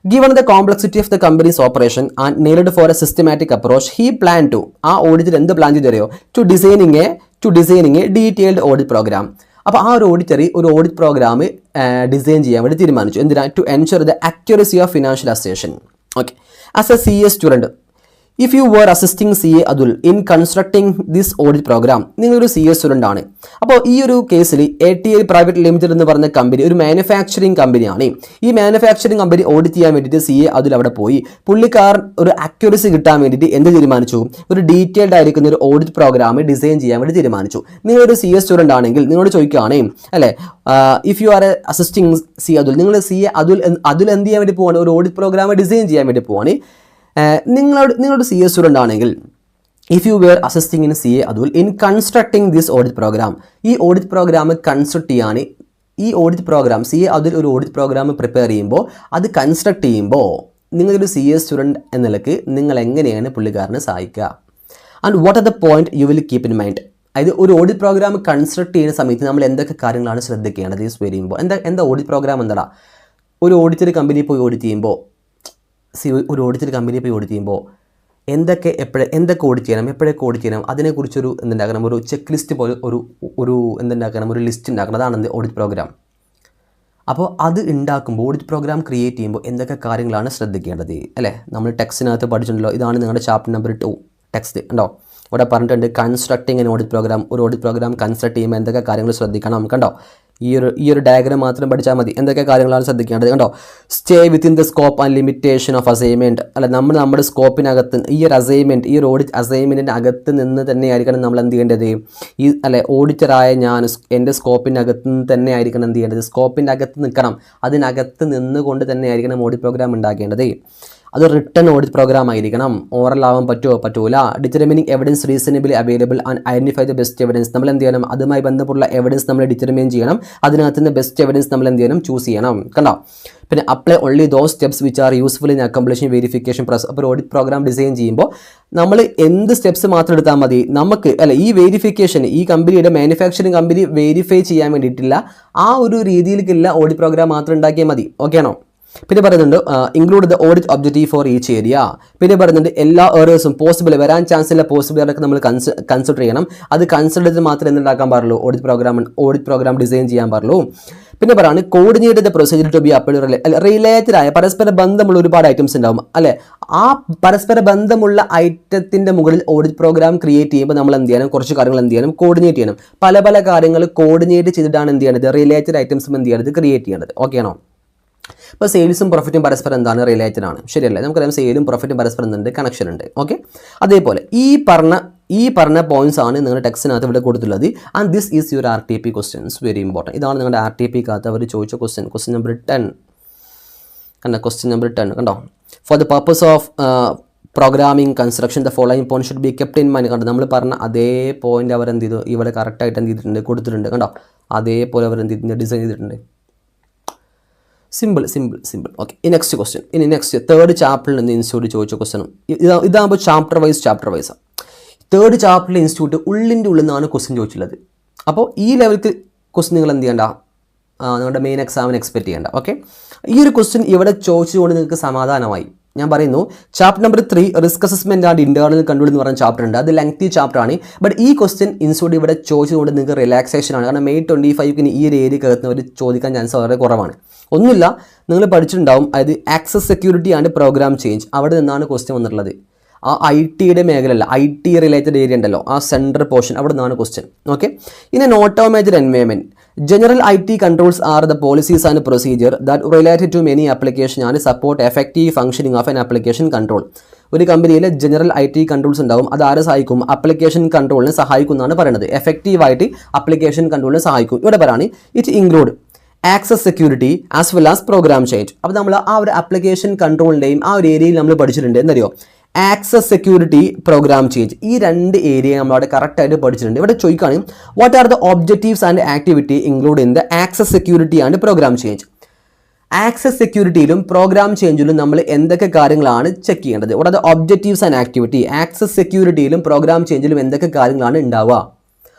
Given the complexity of the company's operation and needed for a systematic approach, he planned to ആ auditor എന്ത് plan ചെയ്തറിയോ? To designing a detailed audit programme. അപ്പോൾ ആ ഒരു audit programme design ചെയ്യാൻ വേണ്ടി തീരുമാനിച്ചു. എന്തിനാ? To ensure the accuracy of financial assertion. Okay, as a CA student, if you were assisting CA Atul in constructing this audit programme, നിങ്ങളൊരു CA student ആണ്. അപ്പോൾ ഈ ഒരു കേസിൽ ATL പ്രൈവറ്റ് ലിമിറ്റഡ് എന്ന് പറഞ്ഞ കമ്പനി ഒരു മാനുഫാക്ചറിങ് കമ്പനിയാണ്. ഈ മാനുഫാക്ചറിങ് കമ്പനി ഓഡിറ്റ് ചെയ്യാൻ വേണ്ടിയിട്ട് CA അതുൽ അവിടെ പോയി. പുള്ളിക്കാരൻ ഒരു അക്യുറസി കിട്ടാൻ വേണ്ടിയിട്ട് എന്ത് തീരുമാനിച്ചു? ഒരു ഡീറ്റെയിൽഡ് ആയിരിക്കുന്ന ഒരു ഓഡിറ്റ് പ്രോഗ്രാം ഡിസൈൻ ചെയ്യാൻ വേണ്ടി തീരുമാനിച്ചു. നിങ്ങളൊരു CA സ്റ്റുഡൻ്റ് ആണെങ്കിൽ നിങ്ങളോട് ചോദിക്കുകയാണ് അല്ലേ, if you are assisting CA Atul, നിങ്ങൾ CA അതുൽ എന്ത് ചെയ്യാൻ വേണ്ടി പോവാണ്? ഒരു ഓഡിറ്റ് പ്രോഗ്രാം ഡിസൈൻ ചെയ്യാൻ വേണ്ടി പോവാണ്. നിങ്ങളുടെ CA സ്റ്റുഡൻ്റ് ആണെങ്കിൽ if you were assisting in CA Atul in constructing this audit programme, ഈ ഓഡിറ്റ് പ്രോഗ്രാം കൺസ്ട്രക്ട് ചെയ്യാൻ ഈ ഓഡിറ്റ് പ്രോഗ്രാം CA അതുൽ ഒരു ഓഡിറ്റ് പ്രോഗ്രാം പ്രിപ്പയർ ചെയ്യുമ്പോൾ അത് കൺസ്ട്രക്ട് ചെയ്യുമ്പോൾ നിങ്ങളൊരു CA സ്റ്റുഡൻറ്റ് എന്ന നിലക്ക് നിങ്ങൾ എങ്ങനെയാണ് പുള്ളിക്കാരനെ സഹായിക്കുക? And what are the point you will keep in mind? അതായത് ഒരു ഓഡിറ്റ് പ്രോഗ്രാം കൺസ്ട്രക്ട് ചെയ്യുന്ന സമയത്ത് നമ്മൾ എന്തൊക്കെ കാര്യങ്ങളാണ് ശ്രദ്ധിക്കേണ്ടത്? Is very important. എന്താ ഓഡിറ്റ് പ്രോഗ്രാം എന്താ? ഒരു ഓഡിറ്റർ കമ്പനി പോയി ഓഡിറ്റ് ചെയ്യുമ്പോൾ എന്തൊക്കെ ഓഡിറ്റ് ചെയ്യണം, എപ്പോഴൊക്കെ ഓഡിറ്റ് ചെയ്യണം, അതിനെക്കുറിച്ചൊരു എന്തുണ്ടാക്കണം, ഒരു ചെക്ക് ലിസ്റ്റ് പോലെ ഒരു ലിസ്റ്റ് ഉണ്ടാക്കണം. അതാണ് ഓഡിറ്റ് പ്രോഗ്രാം. അപ്പോൾ അത് ഉണ്ടാക്കുമ്പോൾ ഓഡിറ്റ് പ്രോഗ്രാം ക്രിയേറ്റ് ചെയ്യുമ്പോൾ എന്തൊക്കെ കാര്യങ്ങളാണ് ശ്രദ്ധിക്കേണ്ടത് അല്ലേ? നമ്മൾ ടെക്സ്റ്റിനകത്ത് പഠിച്ചിട്ടുണ്ടല്ലോ. ഇതാണ് നിങ്ങളുടെ ചാപ്റ്റർ നമ്പർ 2. ടെക്സ്റ്റ് കണ്ടോ. ഇവിടെ പറഞ്ഞിട്ടുണ്ട് കൺസ്ട്രക്ടിങ് ആൻ ഓഡിറ്റ് പ്രോഗ്രാം. ഒരു ഓഡിറ്റ് പ്രോഗ്രാം കൺസ്ട്രക്ട് ചെയ്യുമ്പോൾ എന്തൊക്കെ കാര്യങ്ങൾ ശ്രദ്ധിക്കണം കണ്ടോ. ഈ ഒരു ഡയഗ്രാം മാത്രം പഠിച്ചാൽ മതി. എന്തൊക്കെ കാര്യങ്ങളാണ് ശ്രദ്ധിക്കേണ്ടത് കണ്ടോ. Stay within the scope and limitation of assignment. അല്ല, നമ്മുടെ സ്കോപ്പിനകത്ത് ഈ ഒരു അസൈൻമെൻറ്റ്, ഈ ഒരു ഓഡിറ്റ് അസൈൻമെൻറ്റിൻ്റെ അകത്ത് നിന്ന് തന്നെ ആയിരിക്കണം നമ്മൾ എന്ത് ചെയ്യേണ്ടത്. ഓഡിറ്ററായ ഞാൻ എൻ്റെ സ്കോപ്പിനകത്ത് നിന്ന് തന്നെ ആയിരിക്കണം എന്ത് ചെയ്യേണ്ടത്. സ്കോപ്പിൻ്റെ അകത്ത് നിൽക്കണം. അതിനകത്ത് നിന്നുകൊണ്ട് തന്നെ ആയിരിക്കണം ഓഡിറ്റ് പ്രോഗ്രാം ഉണ്ടാക്കേണ്ടത്. അത് റിട്ടൺ ഓഡിറ്റ് പ്രോഗ്രാം ആയിരിക്കണം. ഓറൽ ആവാൻ പറ്റൂല. Determining evidence reasonably available and identify the best evidence. നമ്മൾ എന്ത് ചെയ്യണം, അതുമായി ബന്ധപ്പെട്ടുള്ള എവിഡൻസ് നമ്മൾ ഡിറ്റർമിൻ ചെയ്യണം. അതിനകത്ത് നിന്ന് ബെസ്റ്റ് എവിഡൻസ് നമ്മൾ എന്ത് ചെയ്യണം, ചൂസ് ചെയ്യണം കണ്ടോ. പിന്നെ apply only those steps which are useful in accomplishing verification process. അപ്പോൾ ഓഡിറ്റ് പ്രോഗ്രാം ഡിസൈൻ ചെയ്യുമ്പോൾ നമ്മൾ എന്ത് സ്റ്റെപ്സ് മാത്രം എടുത്താൽ മതി നമുക്ക് ഈ വെരിഫിക്കേഷൻ, ഈ കമ്പനിയുടെ മാനുഫാക്ചറിങ് കമ്പനി വെരിഫൈ ചെയ്യാൻ വേണ്ടിയിട്ടില്ല ആ ഒരു രീതിയിലേക്കുള്ള ഓഡിറ്റ് പ്രോഗ്രാം മാത്രം ഉണ്ടാക്കിയാൽ മതി. ഓക്കെ ആണോ. പിന്നെ പറയുന്നുണ്ട് include the audit objective for each area. പിന്നെ പറയുന്നുണ്ട് എല്ലാ എറേഴ്സും പോസിബിൾ വരാൻ ചാൻസ് ഉള്ള പോസിബിലിറ്റി നമ്മൾ കൺസിഡർ ചെയ്യണം. അത് കൺസിഡർ ചെയ്ത് മാത്രമേ എന്തുണ്ടാക്കാൻ പാടുള്ളൂ, ഓഡിറ്റ് പ്രോഗ്രാം ഡിസൈൻ ചെയ്യാൻ പാടുള്ളൂ. പിന്നെ പറയുകയാണ് coordinate the procedure to be applied. Related ആയ പരസ്പര ബന്ധമുള്ള ഒരുപാട് ഐറ്റംസ് ഉണ്ടാവും അല്ലേ. ആ പരസ്പര ബന്ധമുള്ള ഐറ്റത്തിൻ്റെ മുകളിൽ ഓഡിറ്റ് പ്രോഗ്രാം ക്രിയേറ്റ് ചെയ്യുമ്പോൾ നമ്മൾ എന്ത് ചെയ്യണം, കുറച്ച് കാര്യങ്ങൾ എന്ത് ചെയ്യണം, കോർഡിനേറ്റ് ചെയ്യണം. പല കാര്യങ്ങൾ കോർഡിനേറ്റ് ചെയ്തിട്ടാണ് എന്ത് ചെയ്യേണ്ടത്, റിലേറ്റഡ് ഐറ്റംസും എന്ത് ചെയ്യേണ്ടത്, ക്രിയേറ്റ് ചെയ്യേണ്ടത്. ഓക്കെ ആണോ. ഇപ്പോൾ സെയിൽസും പ്രോഫിറ്റും പരസ്പരം എന്താണ്, റിലേറ്റഡ് ആണ്. ശരിയല്ലേ. നമുക്കറിയാം സെയിലും പ്രോഫിറ്റും പരസ്പരം എന്തുണ്ട്, കണക്ഷൻ ഉണ്ട്. ഓക്കെ. അതേപോലെ ഈ പറഞ്ഞ പോയിന്റ്സ് ആണ് നിങ്ങളുടെ ടെക്സ്റ്റിനകത്ത് ഇവിടെ കൊടുത്തുള്ളത്. And this is your RTP questions, very important. ഇതാണ് നിങ്ങളുടെ RTPക്കകത്ത് അവർ ചോദിച്ച ക്വസ്റ്റ്യൻ നമ്പർ 10 കണ്ടോ. ക്വസ്റ്റ്യൻ നമ്പർ 10 കണ്ടോ. For the purpose of programming construction the following point should be kept in mind. കണ്ടോ, നമ്മൾ പറഞ്ഞ അതേ പോയിന്റ് അവർ എന്ത് ചെയ്തു, ഇവിടെ കറക്റ്റായിട്ട് എന്ത് ചെയ്തിട്ടുണ്ട്, കൊടുത്തിട്ടുണ്ട് കണ്ടോ. അതേപോലെ അവർ എന്ത് ചെയ്തിട്ടുണ്ട്, ഡിസൈൻ ചെയ്തിട്ടുണ്ട്. സിമ്പിൾ. ഓക്കെ. ഈ നെക്സ്റ്റ് ക്വസ്റ്റ്യൻ, ഇനി നെക്സ്റ്റ് തേർഡ് ചാപ്റ്ററിൽ നിന്ന് ഇൻസ്റ്റിറ്റ്യൂട്ട് ചോദിച്ച ക്വസ്റ്റ്യനും ഇതാകുമ്പോൾ ചാപ്റ്റർ വൈസ്. തേർഡ് ചാപ്റ്ററിൽ ഇൻസ്റ്റിറ്റ്യൂട്ട് ഉള്ളിൻ്റെ ഉള്ളിൽ നിന്നാണ് ക്വസ്റ്റ്യൻ ചോദിച്ചുള്ളത്. അപ്പോൾ ഈ ലെവലിൽ ക്വസ്റ്റ്യൻ നിങ്ങൾ എന്ത് ചെയ്യേണ്ട, നിങ്ങളുടെ മെയിൻ എക്സാമിന് എക്സ്പെക്ട് ചെയ്യേണ്ട. ഓക്കെ. ഈ ഒരു ക്വസ്റ്റ്യൻ ഇവിടെ ചോദിച്ചുകൊണ്ട് നിങ്ങൾക്ക് സമാധാനമായി. ഞാൻ പറയുന്നു chapter number 3 risk assessment and internal control എന്ന് പറയുന്ന ചാപ്റ്റർ ഉണ്ട്. അത് ലെങ്തി ചാപ്റ്റർ ആണ്. ബട്ട് ഈ ക്വസ്റ്റ്യൻ ഇൻസ്റ്റിറ്റ്യൂട്ട് ഇവിടെ ചോദിച്ചുകൊണ്ട് നിങ്ങൾക്ക് റിലാക്സേഷൻ ആണ്. കാരണം May 25 ഈ ഒരു ഏരിയ കയറുന്നവർ ചോദിക്കാൻ ചാൻസ് വളരെ കുറവാണ്. ഒന്നുമില്ല, നിങ്ങൾ പഠിച്ചിട്ടുണ്ടാവും. അതായത് access security and program change, അവിടെ നിന്നാണ് ക്വസ്റ്റ്യൻ വന്നിട്ടുള്ളത്. ആ IT മേഖലയല്ല, IT റിലേറ്റഡ് ഏരിയ ഉണ്ടല്ലോ, ആ സെൻട്രൽ പോർഷൻ, അവിടെ നിന്നാണ് question. Okay. In an automated environment general IT controls are the policies and procedure that related to many application and support effective functioning of an application control. ഒരു കമ്പനിയിൽ general IT controls ഉണ്ടാവും. അത് ആരെ സഹായിക്കും, application കൺട്രോളിനെ സഹായിക്കും എന്നാണ് പറയുന്നത്. എഫക്റ്റീവായിട്ട് അപ്ലിക്കേഷൻ കൺട്രോളിനെ സഹായിക്കും. ഇവിടെ പറയാണ് it include access security as well as program change. അപ്പോൾ നമ്മൾ ആ ഒരു ആപ്ലിക്കേഷൻ കൺട്രോളിൻ്റെയും ആ ഒരു ഏരിയയിൽ നമ്മൾ പഠിച്ചിട്ടുണ്ട്. എന്നറിയോ, ആക്സസ് സെക്യൂരിറ്റി, പ്രോഗ്രാം ചേഞ്ച്, ഈ രണ്ട് ഏരിയ നമ്മളവിടെ കറക്റ്റായിട്ട് പഠിച്ചിട്ടുണ്ട്. ഇവിടെ ചോദിക്കുകയാണ് what are the objectives and activity include in the access security and program change. Access സെക്യൂരിറ്റിയിലും പ്രോഗ്രാം ചേഞ്ചിലും നമ്മൾ എന്തൊക്കെ കാര്യങ്ങളാണ് ചെക്ക് ചെയ്യേണ്ടത്. What are the objectives and activity. Access സെക്യൂരിറ്റിയിലും പ്രോഗ്രാം ചേഞ്ചിലും എന്തൊക്കെ കാര്യങ്ങളാണ് ഉണ്ടാവുക.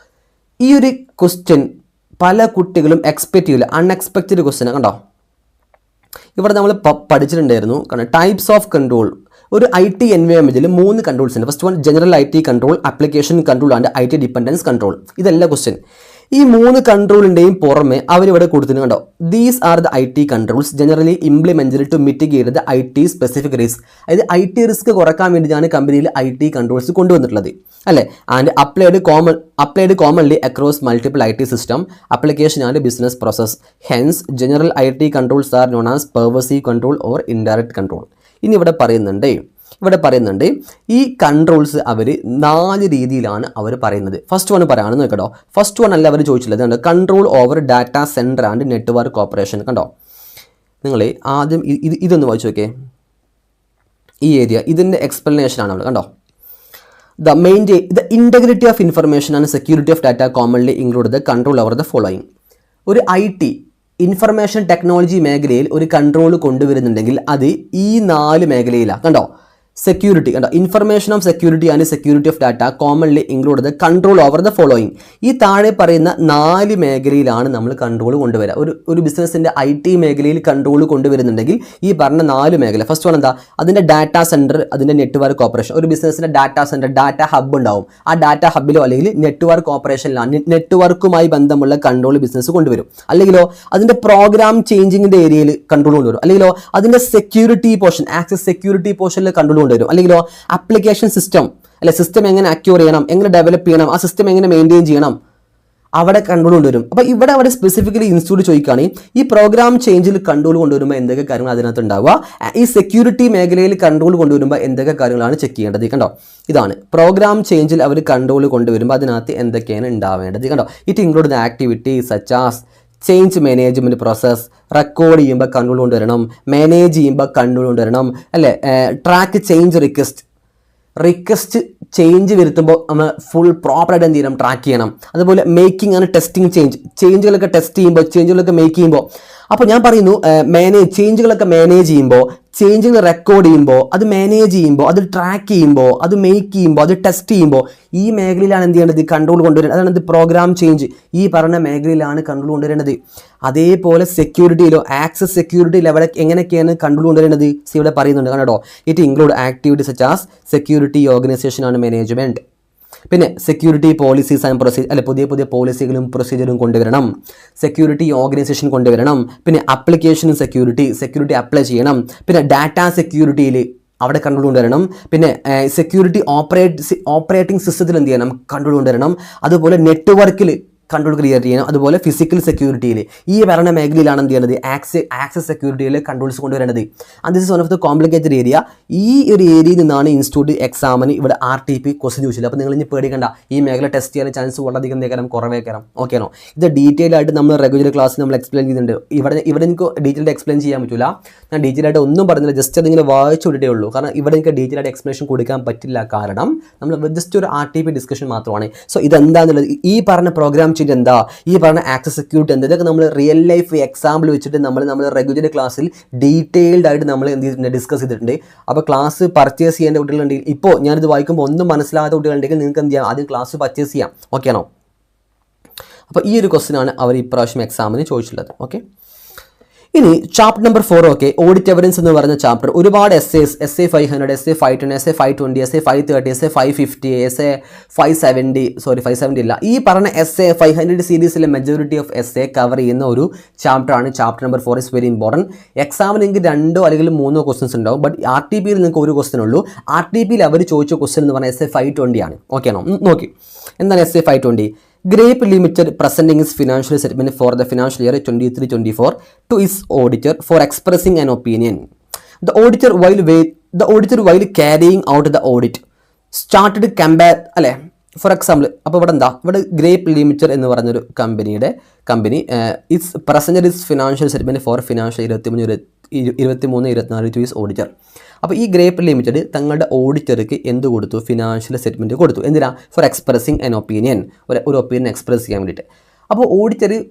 ഈ ഒരു ക്വസ്റ്റ്യൻ പല കുട്ടികളും എക്സ്പെക്റ്റ് ചെയ്യില്ല. അൺഎക്സ്പെക്റ്റഡ് ക്വസ്റ്റ്യൻ കണ്ടോ. ഇവിടെ നമ്മൾ പഠിച്ചിട്ടുണ്ടായിരുന്നു. കാരണം ടൈപ്സ് ഓഫ് കൺട്രോൾ. ഒരു IT എൻവയോൺമെൻറ്റിൽ 3 കൺട്രോൾസ് ഉണ്ട്. First one general IT control, application control and IT dependence control. ഇതല്ല ക്വസ്റ്റ്യൻ. ഈ 3 കൺട്രോളിൻ്റെയും പുറമെ അവരിവിടെ കൊടുത്തിട്ടുണ്ട് കണ്ടോ. These are the IT controls generally implemented to mitigate the IT specific risk. അതായത് IT റിസ്ക് കുറക്കാൻ വേണ്ടിയിട്ടാണ് കമ്പനിയിൽ IT കൺട്രോൾസ് കൊണ്ടുവന്നിട്ടുള്ളത് അല്ലേ. And applied commonly across multiple IT system, application and business process. Hence general IT controls are known as pervasive control or indirect control. ഇനി ഇവിടെ പറയുന്നുണ്ട് ഈ കൺട്രോൾസ് അവർ 4 രീതിയിലാണ് അവർ പറയുന്നത്. ഫസ്റ്റ് വൺ പറയുകയാണെന്ന് കേട്ടോ. ഫസ്റ്റ് വൺ അല്ല അവർ ചോദിച്ചിട്ടുള്ളത് control over data centre and network operation. കണ്ടോ, നിങ്ങൾ ആദ്യം ഇതൊന്ന് വായിച്ചു നോക്കേ. ഈ ഏരിയ ഇതിൻ്റെ എക്സ്പ്ലനേഷനാണ് നമ്മൾ കണ്ടോ. the integrity of information and security of data commonly include the control over the following. ഒരു IT ഇൻഫർമേഷൻ ടെക്നോളജി മേഖലയിൽ ഒരു കൺട്രോൾ കൊണ്ടുവരുന്നുണ്ടെങ്കിൽ അത് ഈ 4 മേഖലയിലാണ് കണ്ടോ. സെക്യൂരിറ്റി കണ്ടോ, information of security and security of data commonly include the control over the following. ഈ താഴെ പറയുന്ന 4 മേഖലയിലാണ് നമ്മൾ കൺട്രോൾ കൊണ്ടുവരിക. ഒരു ബിസിനസ്സിൻ്റെ IT മേഖലയിൽ കൺട്രോൾ കൊണ്ടുവരുന്നുണ്ടെങ്കിൽ ഈ പറഞ്ഞ 4 മേഖല. ഫസ്റ്റ് വൺ എന്താ, അതിൻ്റെ ഡാറ്റ സെൻറ്റർ, അതിൻ്റെ നെറ്റ്വർക്ക് ഓപ്പറേഷൻ. ഒരു ബിസിനസ്സിൻ്റെ ഡാറ്റ സെൻറ്റർ, ഡാറ്റ ഹബ്ബ് ഉണ്ടാവും. ആ ഡാറ്റ ഹബ്ബിലോ അല്ലെങ്കിൽ നെറ്റ്വർക്ക് ഓപ്പറേഷനിലാണ് നെറ്റ്വർക്കുമായി ബന്ധമുള്ള കൺട്രോൾ ബിസിനസ് കൊണ്ടുവരും. അല്ലെങ്കിലോ അതിൻ്റെ പ്രോഗ്രാം ചേഞ്ചിങ്ങിൻ്റെ ഏരിയയിൽ കൺട്രോൾ കൊണ്ടുവരും. അല്ലെങ്കിലോ അതിൻ്റെ സെക്യൂരിറ്റി പോർഷൻ, ആക്സസ് സെക്യൂരിറ്റി പോർഷനിൽ കൺട്രോൾ കൊണ്ടുവരും. അല്ലെങ്കിലോ ആപ്ലിക്കേഷൻ സിസ്റ്റം അല്ലെ, സിസ്റ്റം എങ്ങനെ അക്യൂർ ചെയ്യണം, എങ്ങനെ ഡെവലപ്പ് ചെയ്യണം, ആ സിസ്റ്റം എങ്ങനെ മെയിൻറ്റെയിൻ ചെയ്യണം, അവിടെ കൺട്രോൾ കൊണ്ടുവരും. അപ്പോൾ ഇവിടെ സ്പെസിഫിക്കലി ഇൻസ്റ്റിറ്റ്യൂട്ട് ചോദിക്കുകയാണെങ്കിൽ ഈ പ്രോഗ്രാം ചേഞ്ചിൽ കൺട്രോൾ കൊണ്ടുവരുമ്പോൾ എന്തൊക്കെ കാര്യങ്ങൾ അതിനകത്ത് ഉണ്ടാവുക, ഈ സെക്യൂരിറ്റി മേഖലയിൽ കൺട്രോൾ കൊണ്ടുവരുമ്പോൾ എന്തൊക്കെ കാര്യങ്ങളാണ് ചെക്ക് ചെയ്യേണ്ടത്. കണ്ടോ, ഇതാണ് പ്രോഗ്രാം ചേഞ്ചിൽ അവർ കൺട്രോൾ കൊണ്ടുവരുമ്പോൾ അതിനകത്ത് എന്തൊക്കെയാണ് ഉണ്ടാവേണ്ടത്. കണ്ടോ, it include the activity such as change management process, record ചെയ്യുമ്പോൾ കൺട്രോൾ കൊണ്ടുവരണം, മാനേജ് ചെയ്യുമ്പോൾ കൺട്രോൾ കൊണ്ടുവരണം, അല്ലേ, ട്രാക്ക് ചേഞ്ച് റിക്വസ്റ്റ് ചേഞ്ച് വരുത്തുമ്പോൾ നമ്മൾ ഫുൾ പ്രോപ്പറായിട്ട് എന്ത് ചെയ്യണം, ട്രാക്ക് ചെയ്യണം. അതുപോലെ മേക്കിംഗ് ആണ് ടെസ്റ്റിംഗ് ചേഞ്ചുകളൊക്കെ ടെസ്റ്റ് ചെയ്യുമ്പോൾ, ചേഞ്ചുകളൊക്കെ മേക്ക് ചെയ്യുമ്പോൾ, അപ്പോൾ ഞാൻ പറയുന്നു ചേഞ്ചുകളൊക്കെ മാനേജ് ചെയ്യുമ്പോൾ, ചേഞ്ചുകൾ റെക്കോർഡ് ചെയ്യുമ്പോൾ, അത് മാനേജ് ചെയ്യുമ്പോൾ, അത് ട്രാക്ക് ചെയ്യുമ്പോൾ, അത് മേക്ക് ചെയ്യുമ്പോൾ, അത് ടെസ്റ്റ് ചെയ്യുമ്പോൾ ഈ മേഖലയിലാണ് എന്ത് ചെയ്യേണ്ടത്, കൺട്രോൾ കൊണ്ടുവരേണ്ടത്. അതാണ് ഇത് പ്രോഗ്രാം ചേഞ്ച്, ഈ പറഞ്ഞ മേഖലയിലാണ് കൺട്രോൾ കൊണ്ടുവരേണ്ടത്. അതേപോലെ സെക്യൂരിറ്റിയിലോ ആക്സസ് സെക്യൂരിറ്റിയിൽ എവിടെ എങ്ങനെയൊക്കെയാണ് കൺട്രോൾ കൊണ്ടുവരേണ്ടത് ഇവിടെ പറയുന്നുണ്ട്. കണ്ടോ, it include activity such as security organisation ആണ് മാനേജ്മെൻറ്റ്. പിന്നെ സെക്യൂരിറ്റി പോളിസീസ് ആൻഡ് പ്രൊസീജർ, അല്ലെ, പുതിയ പോളിസികളും പ്രൊസീജറും കൊണ്ടുവരണം, സെക്യൂരിറ്റി ഓർഗനൈസേഷൻ കൊണ്ടുവരണം. പിന്നെ ആപ്ലിക്കേഷനും സെക്യൂരിറ്റി അപ്ലൈ ചെയ്യണം. പിന്നെ ഡാറ്റ സെക്യൂരിറ്റിയിൽ അവിടെ കൺട്രോൾ കൊണ്ടുവരണം. പിന്നെ സെക്യൂരിറ്റി ഓപ്പറേറ്റിംഗ് സിസ്റ്റത്തിൽ എന്ത് ചെയ്യണം, കൺട്രോൾ കൊണ്ടുവരണം. അതുപോലെ നെറ്റ്വർക്കിൽ കൺട്രോൾ ക്രിയേറ്റ് ചെയ്യണം. അതുപോലെ ഫിസിക്കൽ സെക്യൂരിറ്റിയിൽ ഈ ഭരണ മേഖലയിലാണ് എന്ത് ചെയ്യേണ്ടത്, ആക്സസ് സെക്യൂരിറ്റിയിൽ കൺട്രോൾസ് കൊണ്ടുവരേണ്ടത്. And this is one of the complicated area. ഈ ഒരു ഏരിയയിൽ നിന്നാണ് ഇൻസ്റ്റിറ്റ്യൂട്ട് എക്സാമിന് ഇവിടെ RTP ക്വസ്റ്റ്യൻ ചോദിച്ചത്. അപ്പോൾ നിങ്ങൾ ഇനി പേടിക്കേണ്ട, ഈ മേഖല ടെസ്റ്റ് ചെയ്യാൻ ചാൻസ് വളരെയധികം നേരം കുറവേക്കാരം. ഓക്കെയാണോ? ഇത് ഡീറ്റെയിൽ ആയിട്ട് നമ്മൾ റെഗുലർ ക്ലാസ്സിൽ നമ്മൾ എക്സ്പ്ലെയിൻ ചെയ്യുന്നുണ്ട്. ഇവിടെ എനിക്ക് ഡീറ്റെയിൽ എക്സ്പ്ലെയിൻ ചെയ്യാൻ പറ്റില്ല, ഞാൻ ഡീറ്റെയിൽ ആയിട്ട് ഒന്നും പറഞ്ഞില്ല, ജസ്റ്റ് അതിങ്ങനെ വായിച്ചു വിട്ടേ ഉള്ളൂ. കാരണം ഇവിടെ എനിക്ക് ഡീറ്റെയിൽ ആയിട്ട് എക്സ്പ്ലനേഷൻ കൊടുക്കാൻ പറ്റില്ല, കാരണം നമ്മൾ ജസ്റ്റ് ഒരു RTP ഡിസ്കഷൻ മാത്രമാണ്. സോ ഇതെന്താണെന്നുള്ളത്, ഈ പറഞ്ഞ പ്രോഗ്രാം ചേഞ്ച് എന്താ, ഈ പറഞ്ഞ ആക്സസ് സെക്യൂരിറ്റി എന്താ, ഇതൊക്കെ നമ്മൾ റിയൽ ലൈഫ് എക്സാമ്പിൾ വെച്ചിട്ട് നമ്മൾ റെഗുലർ ക്ലാസ്സിൽ ഡീറ്റെയിൽഡ് ആയിട്ട് നമ്മൾ എന്ത് ചെയ്തിട്ടുണ്ട്, ഡിസ്കസ് ചെയ്തിട്ടുണ്ട്. അപ്പോൾ ക്ലാസ് പർച്ചേസ് ചെയ്യേണ്ട കുട്ടികളുണ്ടെങ്കിൽ, ഇപ്പോൾ ഞാനിത് വായിക്കുമ്പോൾ ഒന്നും മനസ്സിലാകാത്ത കുട്ടികളുണ്ടെങ്കിൽ നിങ്ങൾക്ക് എന്ത് ചെയ്യാം, ആദ്യം ക്ലാസ് പർച്ചേസ് ചെയ്യാം. ഓക്കെ ആണോ? അപ്പോൾ ഈ ഒരു ക്വസ്റ്റ്യൻ ആണ് അവർ ഇപ്രാവശ്യം എക്സാമിന് ചോദിച്ചിട്ടുള്ളത്. ഓക്കെ, ഇനി chapter number 4. Okay, audit evidence എന്ന് പറഞ്ഞ ചാപ്റ്റർ ഒരുപാട് essay 500, essay 510, essay 520, essay 530, essay 550, essay 570 ഇല്ല, ഈ പറഞ്ഞ essay 500 സീരീസിലെ മെജോറിറ്റി ഓഫ് essay കവർ ചെയ്യുന്ന ഒരു ചാപ്റ്റർ ആണ്. Chapter number 4 is very important. എക്സാമിന് നിങ്ങൾക്ക് 2 അല്ലെങ്കിൽ 3 ക്വസ്റ്റൻസ് ഉണ്ടാവും, ബട്ട് RTPയിൽ നിങ്ങൾക്ക് ഒരു ക്വസ്റ്റൻ ഉള്ളൂ. RTPയിൽ അവർ ചോദിച്ച ക്വസ്റ്റൻ എന്ന് പറഞ്ഞാൽ essay 520 ആണ്. ഓക്കെ ആണോ? നോക്കി, എന്താണ് essay 520? Grape Limited presenting its financial statement for the financial year 23-24 to its auditor for expressing an opinion. The auditor, while carrying out the audit, started compare, അല്ലേ, for example. അപ്പോൾ ഇവിടെ grape limited എന്ന് പറഞ്ഞൊരു company it's presented it's financial statement for financial 23-24 two is auditor. അപ്പോൾ ഈ grape limited തങ്ങളുടെ ഓഡിറ്റർക്ക് എന്ത് കൊടുത്തു, ഫിനാൻഷ്യൽ സ്റ്റേറ്റ്മെൻറ്റ് കൊടുത്തു. എന്തിനാ? ഫോർ എക്സ്പ്രസിങ് ആൻ ഒപ്പീനിയൻ, ഒരു ഒപ്പീനിയൻ എക്സ്പ്രസ് ചെയ്യാൻ വേണ്ടിയിട്ട്. അപ്പോൾ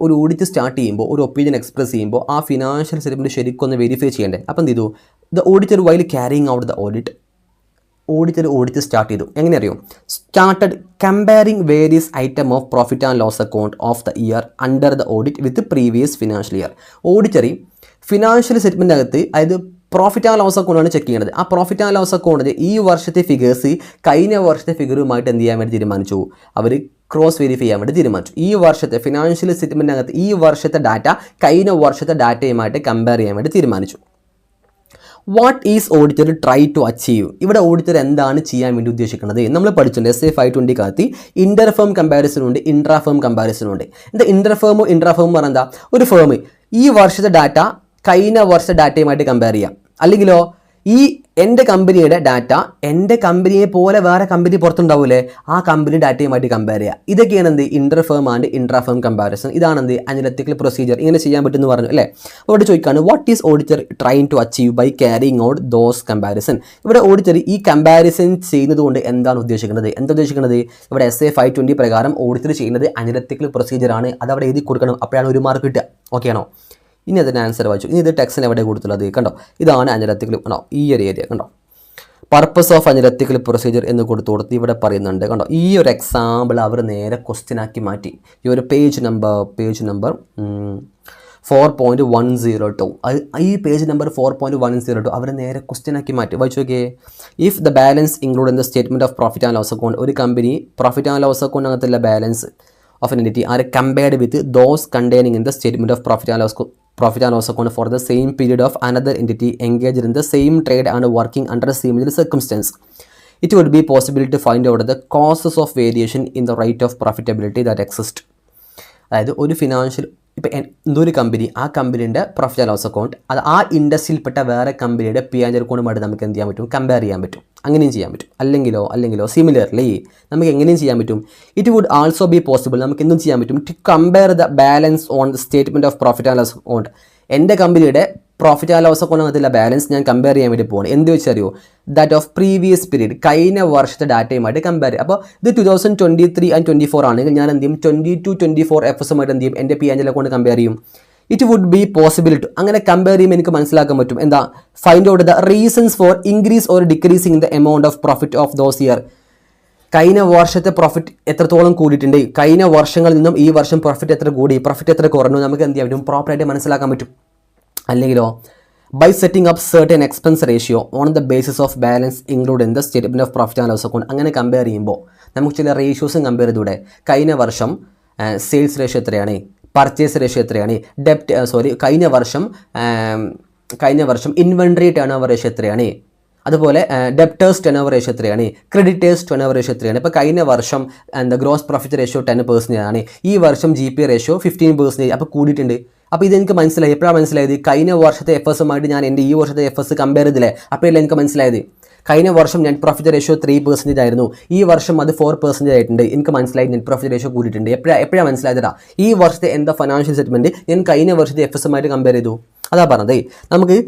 ഒരു ഓഡിറ്റ് സ്റ്റാർട്ട് ചെയ്യുമ്പോൾ, ഒരു ഒപ്പീനിയൻ എക്സ്പ്രസ് ചെയ്യുമ്പോൾ ആ ഫിനാൻഷ്യൽ സ്റ്റേറ്റ്മെൻറ്റ് ശരിക്കും ഒന്ന് വെരിഫൈ ചെയ്യണ്ടേ. അപ്പോൾ എന്ത് ചെയ്തു, the auditor while carrying out the audit start ചെയ്തു. എങ്ങനെ അറിയും? Started comparing various item of profit and loss account of the year under the audit with previous financial year. ഓഡിറ്ററി ഫിനാൻഷ്യൽ സ്റ്റേറ്റ്മെൻറ്റ് അകത്ത്, അതായത് പ്രോഫിറ്റ് ആൻഡ് ലോസ് അക്കൗണ്ടാണ് check ചെയ്യുന്നത്. ആ profit and loss അക്കൗണ്ടിൽ ഈ വർഷത്തെ ഫിഗേഴ്സ് കഴിഞ്ഞ വർഷത്തെ ഫിഗറുമായിട്ട് എന്ത് ചെയ്യാൻ വേണ്ടി തീരുമാനിച്ചു, അവർ ക്രോസ് വെരിഫൈ ചെയ്യാൻ വേണ്ടി തീരുമാനിച്ചു. ഈ വർഷത്തെ ഫിനാൻഷ്യൽ സ്റ്റേറ്റ്മെൻറ്റിനകത്ത് ഈ വർഷത്തെ ഡാറ്റ കഴിഞ്ഞ വർഷത്തെ ഡാറ്റയുമായിട്ട് കമ്പയർ ചെയ്യാൻ വേണ്ടി തീരുമാനിച്ചു. What is auditor try to achieve? ഇവിടെ ഓഡിറ്റർ എന്താണ് ചെയ്യാൻ വേണ്ടി ഉദ്ദേശിക്കുന്നത്? നമ്മൾ പഠിച്ചിട്ടുണ്ട് essay 520 ഇന്റർഫേം കമ്പാരിസൺ ഉണ്ട്, ഇൻട്രാഫേം കമ്പാരിസൺ ഉണ്ട്. എന്താ ഇൻട്രാഫേം പറഞ്ഞാൽ എന്താ? ഒരു ഫേം ഈ വർഷത്തെ ഡാറ്റ കഴിഞ്ഞ വർഷത്തെ ഡാറ്റയുമായിട്ട് കമ്പയർ ചെയ്യാം. അല്ലെങ്കിലോ ഈ എൻ്റെ കമ്പനിയുടെ ഡാറ്റ എൻ്റെ കമ്പനിയെ പോലെ വേറെ കമ്പനി പുറത്തുണ്ടാവില്ലേ, ആ കമ്പനി ഡാറ്റയുമായിട്ട് കമ്പയർ ചെയ്യുക. ഇതൊക്കെയാണ് എന്ത് ഇൻറ്റർഫേം ആൻഡ് ഇൻട്രാഫേം കമ്പാരിസൺ. ഇതാണ് എന്ത് അനലിറ്റിക്കൽ പ്രൊസീജിയർ. ഇങ്ങനെ ചെയ്യാൻ പറ്റുമെന്ന് പറഞ്ഞു അല്ലേ. അപ്പോൾ ഇവിടെ ചോദിക്കുകയാണ്, what is auditor trying to achieve by carrying out those comparison? ഇവിടെ ഓഡിറ്റർ ഈ കമ്പാരിസൺ ചെയ്യുന്നത് കൊണ്ട് എന്താണ് ഉദ്ദേശിക്കുന്നത്? ഇവിടെ essay 520 പ്രകാരം ഓഡിറ്റർ ചെയ്യുന്നത് അനലിറ്റിക്കൽ പ്രൊസീജിയറാണ്. അതവിടെ എഴുതി കൊടുക്കണം, അപ്പോഴാണ് ഒരു മാർക്ക് കിട്ടുക. ഓക്കെ ആണോ? ഇനി അതിന് ആൻസർ വായിച്ചു. ഇനി ഇത് ടെക്സ്റ്റിന് എവിടെ കൊടുത്തുള്ളത് കണ്ടോ, ഇതാണ് അനലിറ്റിക്കൽ. കണ്ടോ, ഈ ഒരു ഏരിയ കണ്ടോ, പർപ്പസ് ഓഫ് അനലിറ്റിക്കൽ പ്രൊസീജിയർ എന്ന് കൊടുത്ത് ഇവിടെ പറയുന്നുണ്ട്. കണ്ടോ, ഈ ഒരു എക്സാമ്പിൾ അവർ നേരെ ക്വസ്റ്റ്യൻ ആക്കി മാറ്റി. ഈ ഒരു പേജ് നമ്പർ 4.102, ഈ പേജ് നമ്പർ 4.102 അവർ നേരെ ക്വസ്റ്റ്യൻ ആക്കി മാറ്റി. വായിച്ചു നോക്കിയേ. If the balance include in the statement of profit and loss account, ഒരു കമ്പനി പ്രോഫിറ്റ് ആൻഡ് ലോസ് അക്കൗണ്ടിനകത്തുള്ള balance of an entity are compared with those containing in the statement of profit and loss account for the same period of another entity engaged in the same trade and working under similar circumstance. it would be possible to find out the causes of variation in the rate of profitability that exist. അതായത് ഒരു financial ഇപ്പോൾ എന്തൊരു company, ആ കമ്പനീൻ്റെ profit and loss account അത് ആ ഇൻഡസ്ട്രിയിൽപ്പെട്ട വേറെ കമ്പനിയുടെ P and അക്കൗണ്ടുമായിട്ട് നമുക്ക് എന്ത് ചെയ്യാൻ പറ്റും, കമ്പയർ ചെയ്യാൻ പറ്റും. അങ്ങനെയും ചെയ്യാൻ പറ്റും. അല്ലെങ്കിലോ സിമിലർലി നമുക്ക് എങ്ങനെയും ചെയ്യാൻ പറ്റും. It would also be possible, നമുക്ക് എന്തും ചെയ്യാൻ പറ്റും, to compare the balance on the statement of profit and loss account. എൻ്റെ കമ്പനിയുടെ പ്രോഫിറ്റ് ആൻഡ് ലോസ് അക്കൗണ്ട് അതിലെ ബാലൻസ് ഞാൻ കമ്പയർ ചെയ്യാൻ വേണ്ടി പോകണം. എന്ത് വെച്ചറിയോ, ദാറ്റ് ഓഫ് പ്രീവിയസ് പീരീഡ്, കഴിഞ്ഞ വർഷത്തെ ഡാറ്റയുമായിട്ട് കമ്പയർ ചെയ്യും. അപ്പോൾ ഇത് 2023 and 24 ആണെങ്കിൽ ഞാൻ എന്ത് ചെയ്യും, 22-24 FSമായിട്ട് എന്ത് ചെയ്യും, എൻ്റെ പി ആൻഡ് അക്കൗണ്ട് കമ്പയർ ചെയ്യും. It would be possible to, അങ്ങനെ കമ്പയർ ചെയ്യുമ്പോൾ എനിക്ക് മനസ്സിലാക്കാൻ പറ്റും എന്താ, find out the reasons for increase or decreasing the amount of profit of those year. കഴിഞ്ഞ വർഷത്തെ പ്രോഫിറ്റ് എത്രത്തോളം കൂടിയിട്ടുണ്ട്, കഴിഞ്ഞ വർഷങ്ങളിൽ നിന്നും ഈ വർഷം പ്രോഫിറ്റ് എത്ര കൂടി, പ്രോഫിറ്റ് എത്ര കുറഞ്ഞു, നമുക്ക് എന്ത് ചെയ്യാൻ പറ്റും, പ്രോപ്പറായിട്ട് മനസ്സിലാക്കാൻ പറ്റും. അല്ലെങ്കിലോ by setting up certain expense ratio on the basis of balance include in the statement of profit and loss account. അങ്ങനെ കമ്പയർ ചെയ്യുമ്പോൾ നമുക്ക് ചില റേഷ്യോസും കമ്പയർ ചെയ്തൂടെ. കഴിഞ്ഞ വർഷം സെയിൽസ് റേഷ്യോ എത്രയാണ്, പർച്ചേസ് റേഷ്യോ എത്രയാണ്, കഴിഞ്ഞ വർഷം ഇൻവെൻട്രി ടേൺ ഓവർ റേഷ്യോ എത്രയാണ്, അതുപോലെ ഡെപ്റ്റേഴ്സ് ടേൺ ഓവർ റേഷ്യോ എത്രയാണ്, ക്രെഡിറ്റേഴ്സ് ടേൺ ഓവർ റേഷ്യോ എത്രയാണ്. ഇപ്പോൾ കഴിഞ്ഞ വർഷം ഗ്രോസ് പ്രോഫിറ്റ് റേഷ്യോ 10% ആണ്, ഈ വർഷം GP റേഷ്യോ 15%. അപ്പോൾ കൂടിയിട്ടുണ്ട്. അപ്പോൾ ഇതെനിക്ക് മനസ്സിലായി. എപ്പോഴാണ് മനസ്സിലായത്, കഴിഞ്ഞ വർഷത്തെ FSമായിട്ട് ഞാൻ എൻ്റെ ഈ വർഷത്തെ FS കമ്പയർ ചെയ്തില്ലേ, അപ്പോഴല്ലേ എനിക്ക് മനസ്സിലായത്. കഴിഞ്ഞ വർഷം നെറ്റ് പ്രോഫിറ്റ് റേഷ്യോ 3% ആയിരുന്നു, ഈ വർഷം അത് 4% ആയിട്ടുണ്ട്. എനിക്ക് മനസ്സിലായി നെറ്റ് പ്രോഫിറ്റ് റേഷ്യോ കൂടിയിട്ടുണ്ട്. എപ്പോഴാണ് മനസ്സിലായതാ, ഈ വർഷത്തെ എന്താ ഫിനാൻഷ്യൽ സ്റ്റേറ്റ്മെൻറ്റ് ഞാൻ കഴിഞ്ഞ വർഷത്തെ FSമായിട്ട് കമ്പയർ ചെയ്തു. അതാ പറഞ്ഞത്. നമുക്ക്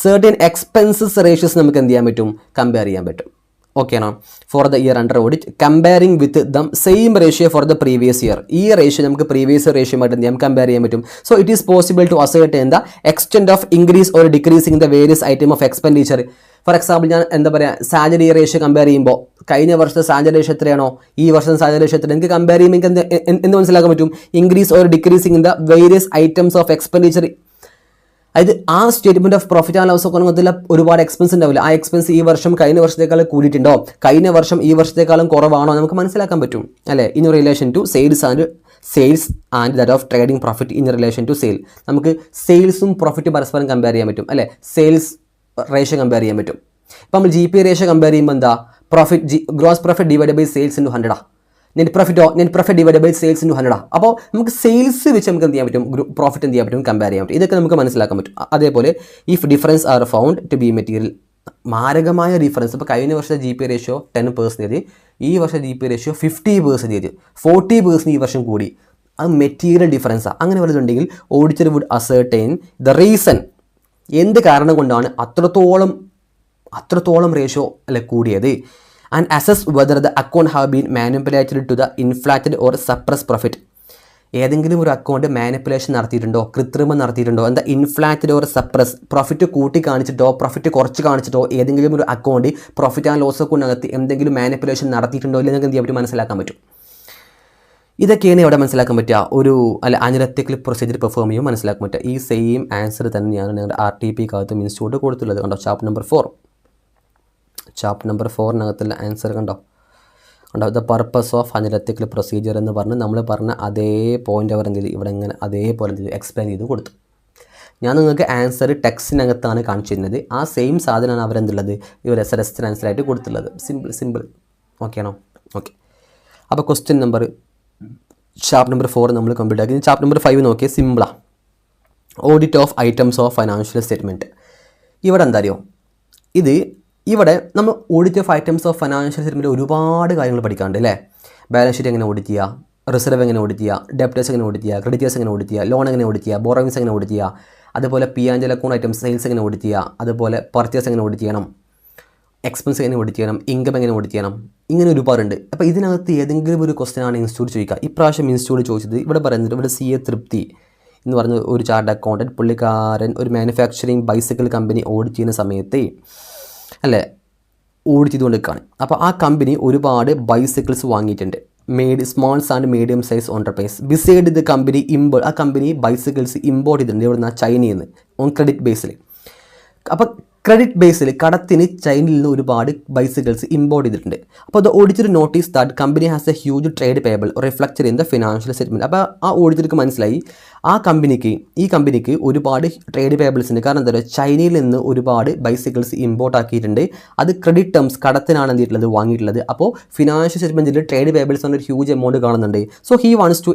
certain expenses ratios നമുക്ക് എന്ത് ചെയ്യാൻ പറ്റും, കമ്പയർ ചെയ്യാൻ പറ്റും. ഓക്കെ ആണോ. For the year under audit comparing with them same ratio for the previous year. ഈ റേഷ്യോ നമുക്ക് പ്രീവിയസ് റേഷ്യോമായിട്ട് എന്ത് ചെയ്യാം, കമ്പയർ ചെയ്യാൻ പറ്റും. So it is possible to ascertain the extent of increase or decreasing the various item of expenditure. For example ഞാൻ എന്താ പറയുക, സാലറി റേഷ്യോ കമ്പയർ ചെയ്യുമ്പോൾ കഴിഞ്ഞ വർഷത്തെ സാലറി റേഷ്യോ എത്രയാണോ, ഈ വർഷത്തെ സാലറി റേഷ്യോ എത്ര, എനിക്ക് കമ്പയർ ചെയ്യുമ്പോൾ എനിക്ക് എന്ത് മനസ്സിലാക്കാൻ പറ്റും, increase or decreasing the various items of expenditure. അതായത് ആ statement of profit and loss അക്കൗണ്ടിൽ ഒരുപാട് എക്സ്പെൻസ് ഉണ്ടാവില്ല. ആ എക്സ്പെൻസ് ഈ വർഷം കഴിഞ്ഞ വർഷത്തേക്കാളും കൂടിയിട്ടുണ്ടോ, കഴിഞ്ഞ വർഷം ഈ വർഷത്തേക്കാളും കുറവാണോ, നമുക്ക് മനസ്സിലാക്കാൻ പറ്റും അല്ലേ. In relation to sales and that of trading profit in relation to sale. നമുക്ക് സെയിൽസും പ്രോഫിറ്റ് പരസ്പരം കമ്പയർ ചെയ്യാൻ പറ്റും അല്ലേ. സെയിൽസ് റേഷ്യോ കമ്പയർ ചെയ്യാൻ പറ്റും. ഇപ്പോൾ നമ്മൾ GP റേഷ്യോ കമ്പയർ ചെയ്യുമ്പോൾ എന്താ, gross profit divide by sales into 100. Net profit divide by sales into 100. അപ്പോൾ നമുക്ക് സെയിൽസ് വെച്ച് നമുക്ക് എന്ത് ചെയ്യാൻ പറ്റും, പ്രോഫിറ്റ് എന്ത് ചെയ്യാൻ പറ്റും, കമ്പയർ ചെയ്യാൻ പറ്റും. ഇതൊക്കെ നമുക്ക് മനസ്സിലാക്കാൻ പറ്റും. അതേപോലെ if difference are found to be material, മാരകമായ ഡിഫറൻസ്. ഇപ്പോൾ കഴിഞ്ഞ വർഷത്തെ GP റേഷ്യോ 10%, ഈ വർഷം GP റേഷ്യോ 50%, 40% ഈ വർഷം കൂടി, അത് മെറ്റീരിയൽ ഡിഫറൻസാണ്. അങ്ങനെ വല്ലതുണ്ടെങ്കിൽ auditor would ascertain the reason, എന്ത് കാരണം കൊണ്ടാണ് അത്രത്തോളം റേഷ്യോ അല്ലെ കൂടിയത്, and assess whether the account have been manipulated to the inflated or suppressed profit. ഏതെങ്കിലും ഒരു അക്കൗണ്ട് മാനിപ്പുലേഷൻ നടത്തിയിട്ടുണ്ടോ, കൃത്രിമം നടത്തിയിട്ടുണ്ടോ, എന്താ ഇൻഫ്ലാറ്റഡ് ഓർ സപ്രസ്, പ്രോഫിറ്റ് കൂട്ടി കാണിച്ചിട്ടോ പ്രോഫിറ്റ് കുറച്ച് കാണിച്ചിട്ടോ ഏതെങ്കിലും ഒരു അക്കൗണ്ട് പ്രോഫിറ്റ് ആൻഡ് ലോസ് അക്കൗണ്ടിനകത്ത് എന്തെങ്കിലും മാനിപ്പുലേഷൻ നടത്തിയിട്ടുണ്ടോ ഇല്ലെങ്കിൽ എന്ത് ചെയ്യാൻ പറ്റും, മനസ്സിലാക്കാൻ പറ്റും. ഇതൊക്കെയാണ് ഇവിടെ മനസ്സിലാക്കാൻ പറ്റുക. ഒരു അനലറ്റിക്കൽ പ്രൊസീജിയർ പെർഫോം ചെയ്യുമ്പോൾ മനസ്സിലാക്കാൻ പറ്റുക. ഈ സെയിം ആൻസർ തന്നെയാണ് നിങ്ങളുടെ RTP കാലത്തും ഇൻസ്റ്റിറ്റ്യൂട്ട് കൊടുത്തുള്ളത്. കണ്ടോ, ചാപ്റ്റർ നമ്പർ 4 ആൻസർ കണ്ടോ. The purpose of analytical procedure എന്ന് പറഞ്ഞ് നമ്മൾ പറഞ്ഞ അതേ പോയിൻ്റ് അവർ എന്ത് ചെയ്തു, ഇവിടെ ഇങ്ങനെ അതേപോലെ എന്ത് ചെയ്തു, എക്സ്പ്ലെയിൻ ചെയ്ത് കൊടുത്തു. ഞാൻ നിങ്ങൾക്ക് ആൻസർ ടെക്സ്റ്റിനകത്താണ് കാണിച്ചിരുന്നത്. ആ സെയിം സാധനമാണ് അവരെന്തുള്ളത്, ഇവർ SRS ആൻസറായിട്ട് കൊടുത്തുള്ളത്. സിമ്പിൾ ഓക്കെ ആണോ. ഓക്കെ, അപ്പോൾ ക്വസ്റ്റ്യൻ നമ്പർ ചാപ്റ്റർ നമ്പർ 4 നമ്മൾ കംപ്ലീറ്റ് ആക്കി. ചാപ്റ്റർ നമ്പർ 5 നോക്കിയാൽ സിമ്പിളാണ്. Audit of items of financial statement. ഇവിടെ എന്താ അറിയോ, ഇവിടെ നമ്മൾ audit of items of financial statement ഒരുപാട് കാര്യങ്ങൾ പഠിക്കാറുണ്ട് അല്ലേ. ബാലൻസ് ഷീറ്റ് എങ്ങനെ ഓഡിറ്റ് ചെയ്യുക, റിസർവ് എങ്ങനെ ഓഡിറ്റ് ചെയ്യുക, ഡെപ്റ്റേഴ്സ് എങ്ങനെ ഓഡിറ്റ് ചെയ്യുക, ക്രെഡിറ്റേഴ്സ് എങ്ങനെ ഓഡിറ്റ് ചെയ്യുക, ലോൺ എങ്ങനെ ഓഡിറ്റ് ചെയ്യുക, ബോറോവിങ്സ് എങ്ങനെ ഓഡിറ്റ് ചെയ്യുക, അതുപോലെ P&L അക്കൗണ്ട് ഐറ്റംസ് സെയിൽസ് എങ്ങനെ ഓഡിറ്റ് ചെയ്യുക, അതുപോലെ പർച്ചേസ് എങ്ങനെ ഓഡിറ്റ് ചെയ്യണം, എക്സ്പെൻസ് എങ്ങനെ ഓഡിറ്റ് ചെയ്യണം, ഇൻകം എങ്ങനെ ഓഡിറ്റ് ചെയ്യണം, ഇങ്ങനെ ഒരുപാടുണ്ട്. അപ്പോൾ ഇതിനകത്ത് ഏതെങ്കിലും ഒരു ക്വസ്റ്റ്യൻ ആണ് ഇൻസ്റ്റിറ്റ്യൂട്ട് ചോദിക്കുക. ഇപ്രാവശ്യം ഇൻസ്റ്റിറ്റ്യൂട്ട് ചോദിച്ചത് ഇവിടെ പറയുന്നത്, ഇവിടെ CA തൃപ്തി എന്ന് പറഞ്ഞ ഒരു ചാർട്ടേഡ് അക്കൗണ്ടൻറ്റ്, പുള്ളിക്കാരൻ ഒരു മാനുഫാക്ചറിങ് ബൈസിക്കിൾ കമ്പനി ഓഡിറ്റ് ചെയ്യുന്ന സമയത്ത് അല്ലേ ഓഡിറ്റ് ചെയ്തുകൊണ്ട് നിൽക്കുകയാണ്. അപ്പോൾ ആ കമ്പനി ഒരുപാട് ബൈസിക്കിൾസ് വാങ്ങിയിട്ടുണ്ട്, smalls and medium size enterprise. Beside the company ആ കമ്പനി ബൈസിക്കിൾസ് ഇമ്പോർട്ട് ചെയ്തിട്ടുണ്ട് ഇവിടെ നിന്ന്, ചൈനയിൽ നിന്ന്, ഓൺ ക്രെഡിറ്റ് ബേസിൽ. അപ്പോൾ ക്രെഡിറ്റ് ബേസിൽ കടത്തിന് ചൈനയിൽ നിന്ന് ഒരുപാട് ബൈസിക്കിൾസ് ഇമ്പോർട്ട് ചെയ്തിട്ടുണ്ട്. അപ്പോൾ the auditor notice that company has A huge trade payable reflected in the financial statement. അപ്പോൾ ആ ഓഡിറ്റർക്ക് മനസ്സിലായി ഈ കമ്പനിക്ക് ഒരുപാട് ട്രേഡ് പേബിൾസ് ഉണ്ട്. കാരണം എന്താ പറയുക, ചൈനയിൽ നിന്ന് ഒരുപാട് ബൈസിക്കിൾസ് ഇമ്പോർട്ട് ആക്കിയിട്ടുണ്ട്. അത് ക്രെഡിറ്റ് ടേംസ് കടത്തിനാണ് എന്ത് ചെയ്തിട്ടുള്ളത്, വാങ്ങിയിട്ടുള്ളത്. അപ്പോൾ ഫിനാൻഷ്യൽ സ്റ്റേറ്റ്മെൻറ്റിൽ ട്രേഡ് പേബിൾസ് എന്നൊരു ഹ്യൂജ് എമൗണ്ട് കാണുന്നുണ്ട്. So he wants to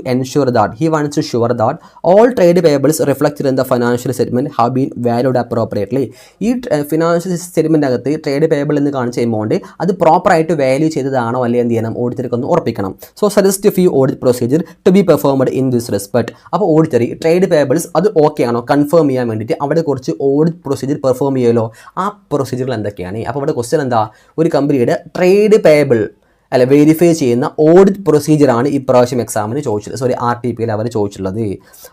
sure that all trade payables reflected in the financial statement have been valued appropriately. ഈ ഫിനാൻഷ്യൽ സ്റ്റേറ്റ്മെൻറ്റ് അകത്ത് ട്രേഡ് പേബിൾ എന്ന് കാണിച്ച എമൗണ്ട് അത് പ്രോപ്പറായിട്ട് വാല്യൂ ചെയ്തതാണോ അല്ലെങ്കിൽ എന്ത് ചെയ്യണം, ഓഡിറ്റർക്ക് ഒന്ന് ഉറപ്പിക്കണം. So suggest few audit procedure to be performed in this respect. അപ്പോൾ ഓഡിറ്റർ ട്രേഡ് പേബിൾസ് അത് ഓക്കെ ആണോ കൺഫേം ചെയ്യാൻ വേണ്ടിയിട്ട് അവിടെ കുറച്ച് ഓഡിറ്റ് പ്രൊസീജിയർ പെർഫോം ചെയ്യുമല്ലോ. ആ പ്രൊസീജിയർ എന്തൊക്കെയാണ്? അപ്പോൾ ഇവിടെ ക്വസ്റ്റ്യൻ എന്താ, ഒരു കമ്പനിയുടെ ട്രേഡ് പേബിൾ വെരിഫൈ ചെയ്യുന്ന ഓഡിറ്റ് പ്രൊസീജിയറാണ് ഇപ്രാവശ്യം എക്സാമിന് ചോദിച്ചത്, RTPയിൽ അവർ ചോദിച്ചിട്ടുള്ളത്.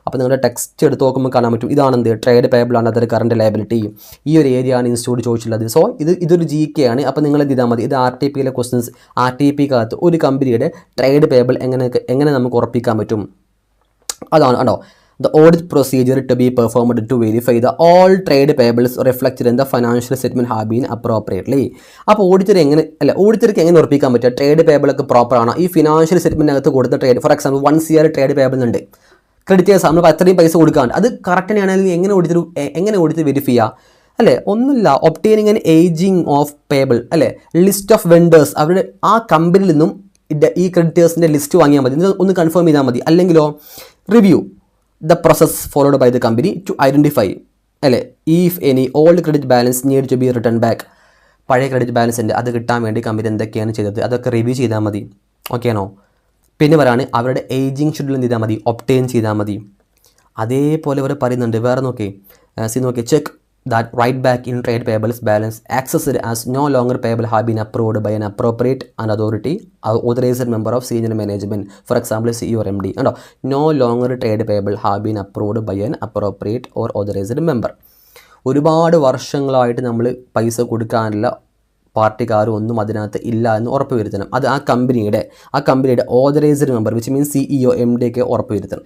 അപ്പോൾ നിങ്ങളുടെ ടെക്സ്റ്റ് എടുത്ത് നോക്കുമ്പോൾ കാണാൻ പറ്റും, ഇതാണെന്ത് ട്രേഡ് പേബിൾ ആണ്, അതൊരു കറണ്ട് ലയബിലിറ്റി. ഈ ഒരു ഏരിയ ആണ് ഇൻസ്റ്റിറ്റ്യൂട്ട് ചോദിച്ചിട്ടുള്ളത്. സോ ഇതൊരു GK ആണ്. അപ്പോൾ നിങ്ങൾ എന്ത് ചെയ്താൽ മതി, ഇത് RTPയിലെ ക്വസ്റ്റ്യൻസ്. RTPക്കകത്ത് ഒരു കമ്പനിയുടെ ട്രേഡ് പേബിൾ എങ്ങനെ നമുക്ക് ഉറപ്പിക്കാൻ പറ്റും, അതാണ് കേട്ടോ. The audit procedure to be performed to verify the all trade payables reflected in the financial statement have been appropriately. അപ്പോൾ ഓഡിറ്റർക്ക് എങ്ങനെ ഉറപ്പിക്കാൻ പറ്റുക ട്രേഡ് പേബിൾ ഒക്കെ പ്രോപ്പർ ആണോ? ഈ ഫിനാൻഷ്യൽ സ്റ്റേറ്റ്മെൻറ്റിനകത്ത് കൊടുത്ത trade, for example 1 CR trade payable ഉണ്ട്, ക്രെഡിറ്റേഴ്സ് നമ്മൾ അത്രയും പൈസ കൊടുക്കാണ്ട്, അത് കറക്റ്റ് തന്നെയാണെങ്കിൽ എങ്ങനെ ഓഡിറ്റർ വെരിഫൈ ചെയ്യുക അല്ലേ? ഒന്നുമില്ല, obtaining an ageing of payable അല്ലേ, ലിസ്റ്റ് ഓഫ് വെണ്ടേഴ്സ്, അവരുടെ ആ കമ്പനിയിൽ നിന്നും ഈ ക്രെഡിറ്റേഴ്സിൻ്റെ ലിസ്റ്റ് വാങ്ങിയാൽ മതി, ഒന്ന് കൺഫേം ചെയ്താൽ മതി. അല്ലെങ്കിലോ review the process followed by the company to identify അല്ലേ if any old credit balance need to be returned back. പഴയ ക്രെഡിറ്റ് ബാലൻസ് ഉണ്ട്, അത് കിട്ടാൻ വേണ്ടി കമ്പനി എന്തൊക്കെയാണ് ചെയ്തത് അതൊക്കെ റിവ്യൂ ചെയ്താൽ മതി. ഓക്കെ ആണോ? പിന്നെ പറയാണ് അവരുടെ ഏജിങ് ഷെഡ്യൂൾ എന്ത് ചെയ്താൽ മതി, ഒബ്റ്റെയിൻ ചെയ്താൽ മതി. അതേപോലെ അവർ പറയുന്നുണ്ട് വേറെ നോക്കി check that write back in trade payables balance accessed as no longer payable have been approved by an appropriate and authority authorized member of senior management, for example CEO or MD. No longer trade payable have been approved by an appropriate or authorized member. ഒരുപാട് വർഷങ്ങളായിട്ട് നമ്മൾ പൈസ കൊടുക്കാനുള്ള പാർട്ടിക്കാരും ഒന്നും അതിനകത്ത് ഇല്ല എന്ന് ഉറപ്പ് വരുത്തണം. അത് ആ കമ്പനിയുടെ authorised member which means CEO MD ഒക്കെ ഉറപ്പ് വരുത്തണം.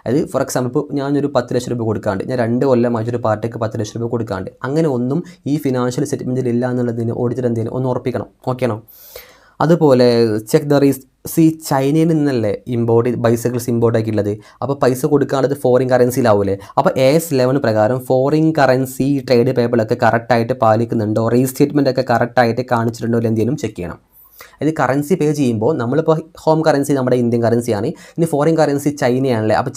അത് ഫോർ എക്സാമ്പിൾ ഇപ്പോൾ ഞാനൊരു 10 ലക്ഷം രൂപ കൊടുക്കാണ്ട്, ഞാൻ 2 കൊല്ലമായിട്ടൊരു പാർട്ടിക്ക് 10 ലക്ഷം രൂപ കൊടുക്കാണ്ട്, അങ്ങനെ ഒന്നും ഈ ഫിനാൻഷ്യൽ സ്റ്റേറ്റ്മെൻറ്റിൽ ഇല്ല എന്നുള്ളതിന് ഓഡിറ്റർ എന്തെങ്കിലും ഒന്ന് ഉറപ്പിക്കണം. ഓക്കെയാണോ? അതുപോലെ ചെക്ക് ദ ചൈനയിൽ നിന്നല്ലേ ബൈസൈക്കിൾസ് ഇമ്പോർട്ട് ആക്കിയുള്ളത്. അപ്പോൾ പൈസ കൊടുക്കാനുള്ളത് ഫോറിൻ കറൻസിയിലാവൂലേ. അപ്പോൾ AS11 പ്രകാരം ഫോറിൻ കറൻസി ട്രേഡ് പേബിളൊക്കെ കറക്റ്റായിട്ട് പാലിക്കുന്നുണ്ടോ, റീസ്റ്റേറ്റ്മെൻ്റ് ഒക്കെ കറക്റ്റായിട്ട് കാണിച്ചിട്ടുണ്ടോ എന്തെങ്കിലും ചെക്ക് ചെയ്യണം. ഇത് കറൻസി പേ ചെയ്യുമ്പോൾ നമ്മളിപ്പോൾ ഹോം കറൻസി നമ്മുടെ ഇന്ത്യൻ കറൻസിയാണ്, ഇനി ഫോറിൻ കറൻസി ചൈനയാണല്ലേ. അപ്പോൾ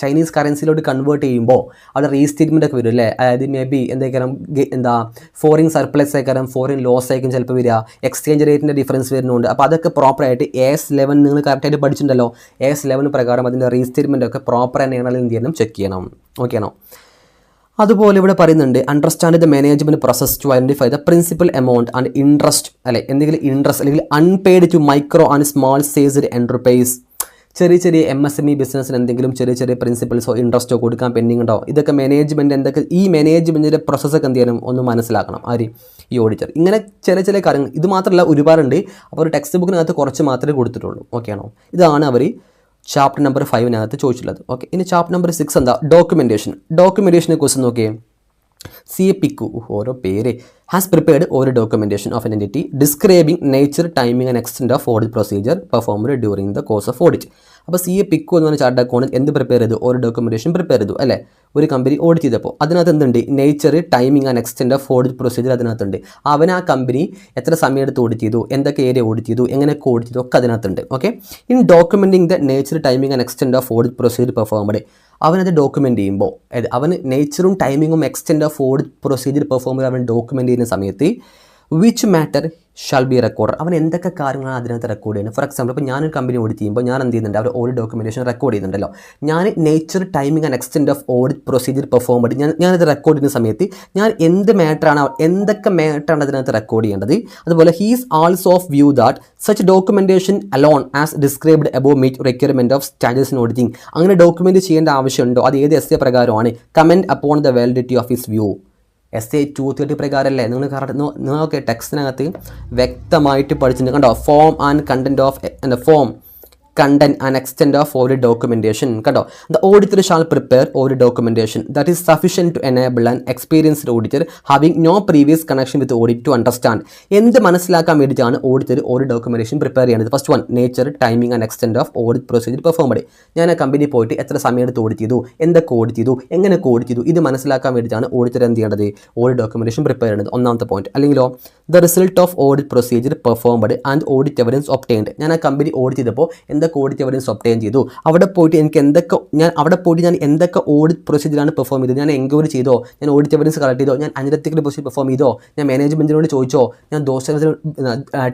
ചൈനീസ് കറൻസിയിലോട്ട് കൺവേർട്ട് ചെയ്യുമ്പോൾ അവിടെ റീസ്റ്റേറ്റ്മെൻ്റ് ഒക്കെ വരും അല്ലേ. അതായത് മേ ബി ഫോറിൻ സർപ്ലസ് ആയിക്കാരം, ഫോറിൻ ലോസ് ആയിരിക്കും ചിലപ്പോൾ വരിക, എക്സ്ചേഞ്ച് റേറ്റിൻ്റെ ഡിഫറൻസ് വരുന്നുണ്ട്. അപ്പോൾ അതൊക്കെ പ്രോപ്പറായിട്ട് AS11 നിങ്ങൾ കറക്റ്റായിട്ട് പഠിച്ചിട്ടുണ്ടല്ലോ, AS11 പ്രകാരം അതിൻ്റെ റീസ്റ്റേറ്റ്മെൻ്റ് ഒക്കെ പ്രോപ്പർ തന്നെയാണെങ്കിലും എന്ത് ചെയ്യണം, ചെക്ക് ചെയ്യണം. ഓക്കെ ആണോ? അതുപോലെ ഇവിടെ പറയുന്നുണ്ട് understand the management process to identify the principal amount and interest അല്ലെ, എന്തെങ്കിലും ഇൻട്രസ്റ്റ് അല്ലെങ്കിൽ unpaid to micro and small sized enterprise. ചെറിയ MSME ബിസിനസ്സിന് എന്തെങ്കിലും ചെറിയ പ്രിൻസിപ്പൽസോ ഇൻട്രസ്റ്റോ കൊടുക്കാൻ പെൻഡിങ് ഉണ്ടോ, ഇതൊക്കെ മാനേജ്മെൻറ്റ് ഈ മാനേജ്മെൻറ്റിൻ്റെ പ്രോസസ്സൊക്കെ എന്ത് ചെയ്യണം ഒന്ന് മനസ്സിലാക്കണം ഈ ഓഡിറ്റർ. ഇങ്ങനെ ചില കാര്യങ്ങൾ, ഇത് മാത്രമല്ല ഒരുപാടുണ്ട്. അപ്പോൾ ഒരു ടെക്സ്റ്റ് ബുക്കിനകത്ത് കുറച്ച് മാത്രമേ കൊടുത്തിട്ടുള്ളൂ. ഓക്കെ ആണോ? ഇതാണ് അവർ ചാപ്റ്റർ നമ്പർ 5 ചോദിച്ചിട്ടുള്ളത്. ഓക്കെ, ഇനി ചാപ്റ്റർ നമ്പർ 6 എന്താ, ഡോക്യുമെൻറ്റേഷനെ കുറിച്ച് നോക്കിയേ. CA PICU ഓരോ പേര് ഹാസ് പ്രിപ്പയർഡ് ഒരു documentation of N entity describing nature, timing and extent of audit procedure performed during the course of audit. അപ്പോൾ CA PICU എന്ന് പറഞ്ഞ ചാർട്ടേഡ് അക്കൗണ്ടന്റ് എന്ത് പ്രിപ്പയർ ചെയ്തു, ഒരു ഡോക്യുമെൻറ്റേഷൻ പ്രിപ്പയർ ചെയ്തു അല്ലേ. ഒരു കമ്പനി ഓഡിറ്റ് ചെയ്തപ്പോൾ അതിനകത്ത് എന്തുണ്ട്, nature, timing and extent of audit procedure അതിനകത്തുണ്ട്. അവൻ ആ കമ്പനി എത്ര സമയം എടുത്ത് ഓഡിറ്റ് ചെയ്തു, എന്തൊക്കെ ഏരിയ ഓഡിറ്റ് ചെയ്തു, എങ്ങനെയൊക്കെ ഓഡിറ്റ് ചെയ്തു ഒക്കെ അതിനകത്തുണ്ട്. Okay, in documenting the nature, timing and extent of audit procedure performed, അവനത് ഡോക്യുമെൻറ്റ് ചെയ്യുമ്പോൾ അവന് നേച്ചറും ടൈമിങ്ങും extent of audit procedure perform ചെയ്ത് അവൻ ഡോക്യുമെൻറ്റ് ചെയ്യുന്ന സമയത്ത് which matter shall be record, അവൻ എന്തൊക്കെ കാര്യങ്ങളാണ് അതിനകത്ത് റെക്കോർഡ് ചെയ്യുന്നത്. ഫോർ എക്സാമ്പിൾ ഇപ്പോൾ ഞാനൊരു കമ്പനി ഓഡിറ്റ് ചെയ്യുമ്പോൾ ഞാൻ എന്ത് ചെയ്യുന്നുണ്ട്, അവർ ഓഡിറ്റ് ഡോക്യുമെൻറ്റേഷൻ റെക്കോർഡ് ചെയ്യുന്നുണ്ടല്ലോ. ഞാൻ nature, timing and extent of audit procedure perform ചെയ്ത് ഞാനത് റെക്കോർഡ് ചെയ്യുന്ന സമയത്ത് ഞാൻ എന്തൊക്കെ മാറ്ററാണ് അതിനകത്ത് റെക്കോർഡ് ചെയ്യേണ്ടത്. അതുപോലെ he's also of view that such documentation alone as described above meet requirement of standards in auditing. അങ്ങനെ ഡോക്യുമെൻറ്റ് ചെയ്യേണ്ട ആവശ്യമുണ്ടോ, അത് ഏത് SA പ്രകാരമാണ്, comment upon the validity of his view. SA 230 പ്രകാരമല്ലേ. നിങ്ങൾക്ക് ടെക്സ്റ്റിനകത്ത് വ്യക്തമായിട്ട് പഠിച്ചിട്ടുണ്ട് കണ്ടോ. Form and content of form content and extent of audit documentation. കണ്ടോ, the auditor shall prepare audit documentation that is sufficient to enable an experienced auditor having no previous connection with audit to understand. എന്ത് മനസ്സിലാക്കാൻ വേണ്ടിയിട്ടാണ് auditor audit documentation prepare ചെയ്യുന്നത്? First one, nature, timing and extent of audit procedure performed. ഞാൻ ആ company പോയിട്ട് എത്ര സമയം എടുത്ത് ഓഡിറ്റ് ചെയ്തു, എന്തൊക്കെ ഓഡിറ്റ് ചെയ്തു, എങ്ങനെ ഓഡിറ്റ് ചെയ്തു, ഇത് മനസ്സിലാക്കാൻ വേണ്ടിയിട്ടാണ് ഓഡിറ്റർ എന്ത് ചെയ്യേണ്ടത്? ഓഡിറ്റ് ഡോക്യുമെന്റേഷൻ പ്രിപ്പയർ ചെയ്യുന്നത്. ഒന്നാമത്തെ പോയിന്റ്. അല്ലെങ്കിലോ the result of audit procedure performed and audit evidence obtained. ഞാൻ ആ കമ്പനി ഓഡിറ്റ് ചെയ്തപ്പോൾ എന്തൊക്കെ ഓഡിറ്റ് എവിഡൻസ് ഒബ്റ്റെയിൻ ചെയ്തു, അവിടെ പോയിട്ട് എനിക്ക് ഞാൻ എന്തൊക്കെ ഓഡിറ്റ് പ്രൊസീജിയറാണ് പെർഫോം ചെയ്തത്, ഞാൻ എൻക്വയറി ചെയ്തോ, ഞാൻ ഓഡിറ്റ് എവിഡൻസ് കളക്ട് ചെയ്തോ, ഞാൻ അനലിറ്റിക്കൽ പ്രൊസീജിയർ പെർഫോം ചെയ്തോ, ഞാൻ മാനേജ്മെൻറ്റിനോട് ചോദിച്ചോ, ഞാൻ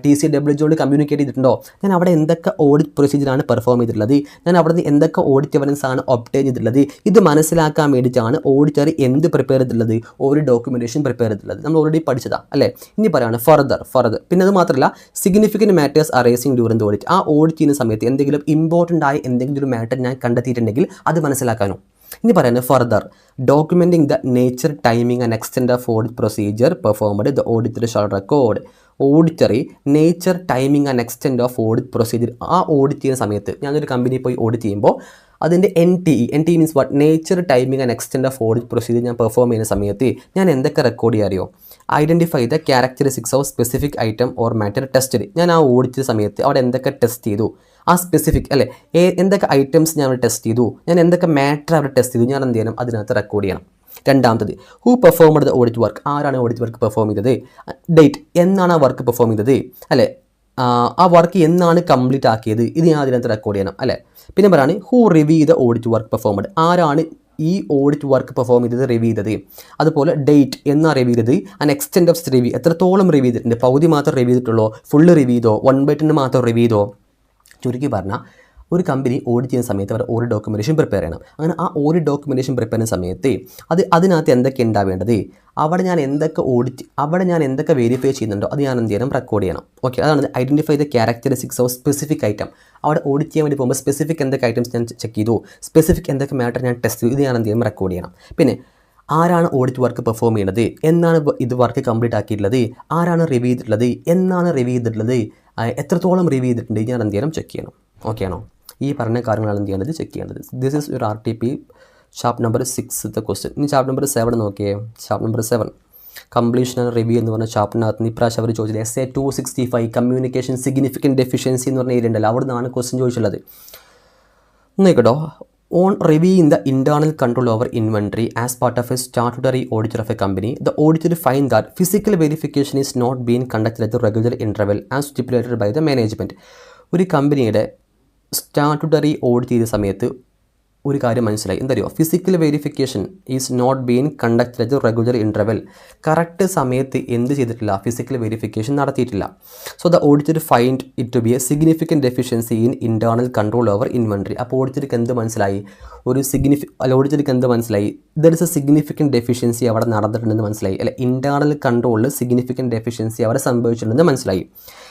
TCWOട് കമ്മ്യൂണിക്കേറ്റ് ചെയ്തിട്ടുണ്ടോ, ഞാൻ അവിടെ എന്തൊക്കെ ഓഡിറ്റ് പ്രൊസീജിയറാണ് പെർഫോം ചെയ്തിട്ടുള്ളത്, ഞാൻ അവിടെ നിന്ന് എന്തൊക്കെ ഓഡിറ്റ് എവിഡൻസ് ആണ് ഒബ്റ്റെയിൻ ചെയ്തിട്ടുള്ളത്, ഇത് മനസ്സിലാക്കാൻ വേണ്ടിയിട്ടാണ് ഓഡിറ്റർ എന്ത് പ്രിപ്പയർ ചെയ്തിട്ടുള്ളത്? ഓഡിറ്റ് ഡോക്യുമെന്റേഷൻ പ്രിപ്പയർ ചെയ്തിട്ടുള്ളത്. നമ്മൾ ഓൾറെഡി പഠിച്ചതാണ് അല്ലേ? ഇനി പറയാണ് ഫർദർ. പിന്നെ അത് മാത്രമല്ല, significant matters arising during the audit. ആ ഓഡിറ്റ് ചെയ്യുന്ന സമയത്ത് എന്തെങ്കിലും ഇമ്പോർട്ടൻ്റ് ആയ എന്തെങ്കിലും ഒരു മാറ്റർ ഞാൻ കണ്ടെത്തിയിട്ടുണ്ടെങ്കിൽ അത് മനസ്സിലാക്കാനോ. ഇനി പറയുന്നത് further, documenting the nature, timing and extent of audit procedure performed the auditor shall record. ഓഡിറ്ററി nature, timing and extent of audit procedure. ആ ഓഡിറ്റ് ചെയ്യുന്ന സമയത്ത് ഞാനൊരു കമ്പനി പോയി ഓഡിറ്റ് ചെയ്യുമ്പോൾ അതിൻ്റെ NTE means what, nature, timing and extent of audit procedure ഞാൻ perform ചെയ്യുന്ന സമയത്ത് ഞാൻ എന്തൊക്കെ റെക്കോർഡ് ചെയ്യാൻ അറിയോ? Identify the characteristics of specific item or matter tested. ഞാൻ ആ ഓഡിറ്റ് സമയത്ത് അവിടെ എന്തൊക്കെ ടെസ്റ്റ് ചെയ്തു, ആ സ്പെസിഫിക് അല്ലേ, എന്തൊക്കെ ഐറ്റംസ് ഞാൻ അവിടെ ടെസ്റ്റ് ചെയ്തു, ഞാൻ എന്തൊക്കെ മാറ്റർ അവിടെ ടെസ്റ്റ് ചെയ്തു, ഞാൻ എന്ത് ചെയ്യണം? അതിനകത്ത് റെക്കോർഡ് ചെയ്യണം. രണ്ടാമത്തത്, who performed the audit work. ആരാണ് ഓഡിറ്റ് വർക്ക് പെർഫോം ചെയ്തത്? ഡേറ്റ്, എന്നാണ് ആ വർക്ക് പെർഫോം ചെയ്തത് അല്ലേ, ആ വർക്ക് എന്നാണ് കംപ്ലീറ്റ് ആക്കിയത്, ഇത് ഞാൻ അതിനകത്ത് റെക്കോർഡ് ചെയ്യണം അല്ലേ. പിന്നെ പറയാണ് who review the audit work performed. ആരാണ് ഈ ഓഡിറ്റ് വർക്ക് പെർഫോം ചെയ്തത്, റിവ്യൂ ചെയ്തത്. അതുപോലെ ഡേറ്റ്, എന്നാ റിവ്യൂ ചെയ്തത്, ആൻഡ് എക്സ്റ്റെൻറ്റ് ഓഫ് റിവ്യൂ, എത്രത്തോളം റിവ്യൂ ചെയ്തിട്ടുണ്ട്, പകുതി മാത്രം റിവ്യൂ ചെയ്തിട്ടുള്ളൂ, ഫുള്ള് റിവ്യൂ ചെയ്തോ, 1/10 മാത്രം റിവ്യൂ ചെയ്തോ. ചുരുക്കി പറഞ്ഞാൽ ഒരു കമ്പനി ഓഡിറ്റ് ചെയ്യുന്ന സമയത്ത് അവർ ഓഡിറ്റ് ഡോക്യുമെന്റേഷൻ പ്രിപ്പയർ ചെയ്യണം. അങ്ങനെ ആ ഓഡിറ്റ് ഡോക്യുമെന്റേഷൻ പ്രിപ്പയർ ചെയ്യുന്ന സമയത്ത് അതിനകത്ത് എന്തൊക്കെ ഉണ്ടാവേണ്ടത്, അവിടെ ഞാൻ എന്തൊക്കെ വെരിഫൈ ചെയ്യുന്നുണ്ടോ അത് ഞാൻ എന്ത് ചെയ്യണം? റെക്കോർഡ് ചെയ്യണം. ഓക്കെ, അതാണ് identify the characteristics of specific item. അവിടെ ഓഡിറ്റ് ചെയ്യാൻ വേണ്ടി പോകുമ്പോൾ സ്പെസിഫിക് എന്തൊക്കെ ഐറ്റംസ് ഞാൻ ചെക്ക് ചെയ്തു, സ്പെസിഫിക് എന്തൊക്കെ മാറ്റർ ഞാൻ ടെസ്റ്റ് ചെയ്തു, ഇത് ഞാൻ എന്ത് ചെയ്യണം? റെക്കോർഡ് ചെയ്യണം. പിന്നെ ആരാണ് ഓഡിറ്റ് വർക്ക് പെർഫോം ചെയ്യുന്നത്, എന്നാണ് ഇത് വർക്ക് കംപ്ലീറ്റ് ആക്കിയിട്ടുള്ളത്, ആരാണ് റിവ്യൂ ചെയ്തിട്ടുള്ളത്, എന്നാണ് റിവ്യൂ ചെയ്തിട്ടുള്ളത്, എത്രത്തോളം റിവ്യൂ ചെയ്തിട്ടുണ്ട്, ഞാൻ എന്ത് ചെയ്യണം? ചെക്ക് ചെയ്യണം. ഓക്കെ ആണോ? ഈ പറഞ്ഞ കാര്യങ്ങളാണ് എന്ത് ചെയ്യേണ്ടത്? ചെക്ക് ചെയ്യേണ്ടത്. ദിസ് ഈസ് ഒരു RTP ചാപ്റ്റർ നമ്പർ 6 ക്വസ്റ്റ്യൻ. ഇനി ചാപ്റ്റർ നമ്പർ 7 നോക്കിയേ. Chapter number 7 completion and review എന്ന് പറഞ്ഞ ചാപ്റ്ററിനകത്ത് ഇപ്രാവശ്യം അവർ ചോദിച്ചത് SA 265 കമ്മ്യൂണിക്കേഷൻ സിഗ്നിഫിക്കൻറ്റ് ഡെഫിഷ്യൻസി എന്ന് പറഞ്ഞ ഏരിയ ഉണ്ടല്ലോ, അവിടെ നിന്നാണ് ക്വസ്റ്റ്യൻ ചോദിച്ചുള്ളത്. നോക്കട്ടോ, on reviewing the internal control over inventory as part of a statutory auditor of a company, the auditor find that physical verification is not being conducted at the regular interval as stipulated by the management. ഒരു കമ്പനിയുടെ statutory audit ചെയ്ത സമയത്ത് ഒരു കാര്യം മനസ്സിലായി. എന്തറിയോ? Physical verification is not been conducted at regular interval. Correct സമയത്ത് എന്ത് ചെയ്തിട്ടില്ല? ഫിസിക്കൽ വെരിഫിക്കേഷൻ നടത്തിയിട്ടില്ല. So the auditor find it to be a significant deficiency in internal control over inventory. അപ്പോൾ ഓഡിറ്റർക്ക് എന്ത് മനസ്സിലായി? ഓഡിറ്റർക്ക് എന്ത് മനസ്സിലായി? There is a significant deficiency അവിടെ നടന്നിട്ടുണ്ടെന്ന് മനസ്സിലായി അല്ലെ. ഇൻറ്റേർണൽ കൺട്രോളിൽ സിഗ്നിഫിക്കൻറ്റ് ഡെഫിഷ്യൻസി അവിടെ സംഭവിച്ചിട്ടുണ്ടെന്ന് മനസ്സിലായി.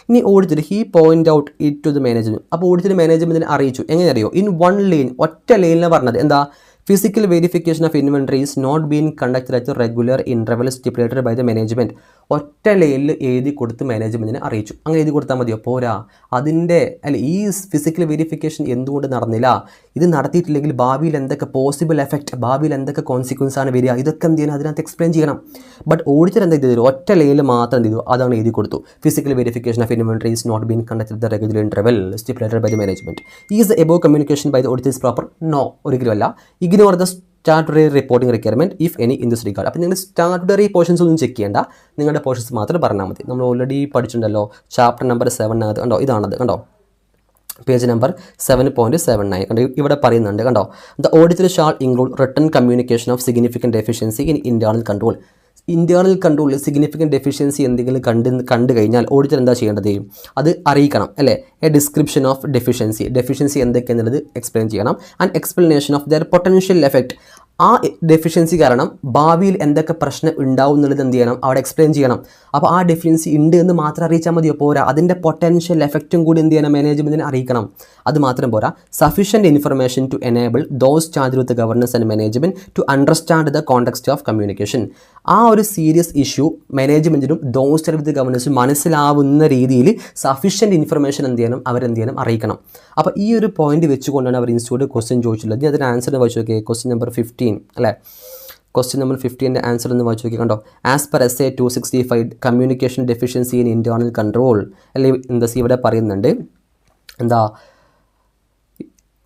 ഇനി auditor point out it to the management. അപ്പോൾ ഓഡിറ്റർ മാനേജ്മെൻറ്റിനെ അറിയിച്ചു. എങ്ങനെ അറിയോ? ഇൻ വൺ ലൈൻ, ഒറ്റ ലൈനിൽ പറഞ്ഞത് എന്താ? Physical verification of inventory is not been conducted at regular interval stipulated by the management. ഒറ്റ ലൈനിൽ എഴുതി കൊടുത്ത് മാനേജ്മെൻറ്റിനെ അറിയിച്ചു. അങ്ങനെ എഴുതി കൊടുത്താൽ മതിയോ? പോരാ. ഈ ഫിസിക്കൽ വെരിഫിക്കേഷൻ എന്തുകൊണ്ട് നടന്നില്ല, ഇത് നടത്തിയിട്ടില്ലെങ്കിൽ ഭാവിയിൽ എന്തൊക്കെ പോസിബിൾ എഫക്റ്റ്, ഭാവിയിൽ എന്തൊക്കെ കോൺസിക്വൻസ് ആണ് വരിക, ഇതൊക്കെ എന്ത് ചെയ്യണം? അതിനകത്ത് എക്സ്പ്ലെയിൻ ചെയ്യണം. ബട്ട് ഓഡിറ്റർ എന്താ ചെയ്തു? ഒറ്റ ലൈനിൽ മാത്രം എന്ത് ചെയ്തു? അതാണ് എഴുതി കൊടുത്തു. Physical verification of inventory is not been conducted at the regular interval stipulated by the management. Is the above communication by the auditor is proper? No, ഒരിക്കലും അല്ല. Ignore the statutory reporting requirement if any in this regard. അപ്പോൾ നിങ്ങൾ statutory portions ഒന്നും check ചെയ്യേണ്ട, നിങ്ങളുടെ portions മാത്രം പറഞ്ഞാൽ മതി. നമ്മൾ ഓൾറെഡി പഠിച്ചിട്ടുണ്ടല്ലോ ചാപ്റ്റർ നമ്പർ 7 കണ്ടോ, ഇതാണത് കണ്ടോ, പേജ് നമ്പർ 7.79 കണ്ടോ, ഇവിടെ പറയുന്നുണ്ട് കണ്ടോ. The auditor shall include written communication of significant deficiency in internal control. Internal കൺട്രോളിൽ സിഗ്നിഫിക്കൻറ്റ് ഡെഫിഷ്യൻസി എന്തെങ്കിലും കണ്ടു കഴിഞ്ഞാൽ ഓഡിറ്റർ എന്താ ചെയ്യേണ്ടത്? അത് അറിയിക്കണം അല്ലേ. എ ഡിസ്ക്രിപ്ഷൻ ഓഫ് ഡെഫിഷ്യൻസി എന്തൊക്കെയാണെന്നുള്ളത് എക്സ്പ്ലെയിൻ ചെയ്യണം. And explanation of their potential effect. ആ ഡെഫിഷ്യൻസി കാരണം ഭാവിയിൽ എന്തൊക്കെ പ്രശ്നം ഉണ്ടാവും എന്നുള്ളത് എന്ത് ചെയ്യണം, അവിടെ എക്സ്പ്ലെയിൻ ചെയ്യണം. അപ്പോൾ ആ ഡെഫിഷ്യൻസി ഉണ്ട് എന്ന് മാത്രം അറിയിച്ചാൽ മതിയോ? പോരാ, അതിൻ്റെ പൊട്ടൻഷ്യൽ എഫക്റ്റും കൂടി എന്ത് ചെയ്യണം, മാനേജ്മെൻറ്റിനെ അറിയിക്കണം. അത് മാത്രം പോരാ, sufficient information to enable those charge with governance and management to understand the context of communication. ആ ഒരു സീരിയസ് ഇഷ്യൂ മാനേജ്മെൻറ്റിനും ദോസ് ചാർജ് വിത്ത് ഗവർണൻസും മനസ്സിലാവുന്ന രീതിയിൽ സഫീഷ്യൻറ്റ് ഇൻഫർമേഷൻ എന്ത് ചെയ്യണം, അവരെന്ത് ചെയ്യണം, അറിയിക്കണം. അപ്പോൾ ഈ ഒരു പോയിന്റ് വെച്ചുകൊണ്ടാണ് അവർ ഇൻസ്റ്റിറ്റ്യൂട്ട് ക്വസ്റ്റ്യൻ ചോദിച്ചിട്ടുള്ളത്. അതിന് ആൻസർ വായിച്ചു നോക്കിയേ, ക്വസ്റ്റ്യൻ നമ്പർ 15 അല്ലേ. ക്വസ്റ്റ്യൻ നമ്പർ 15 ആൻസർ എന്ന് വായിച്ചു നോക്കി. കണ്ടോ, as per SA 265 communication deficiency in internal control അല്ലെ എന്താ ഇവിടെ പറയുന്നുണ്ട്, എന്താ,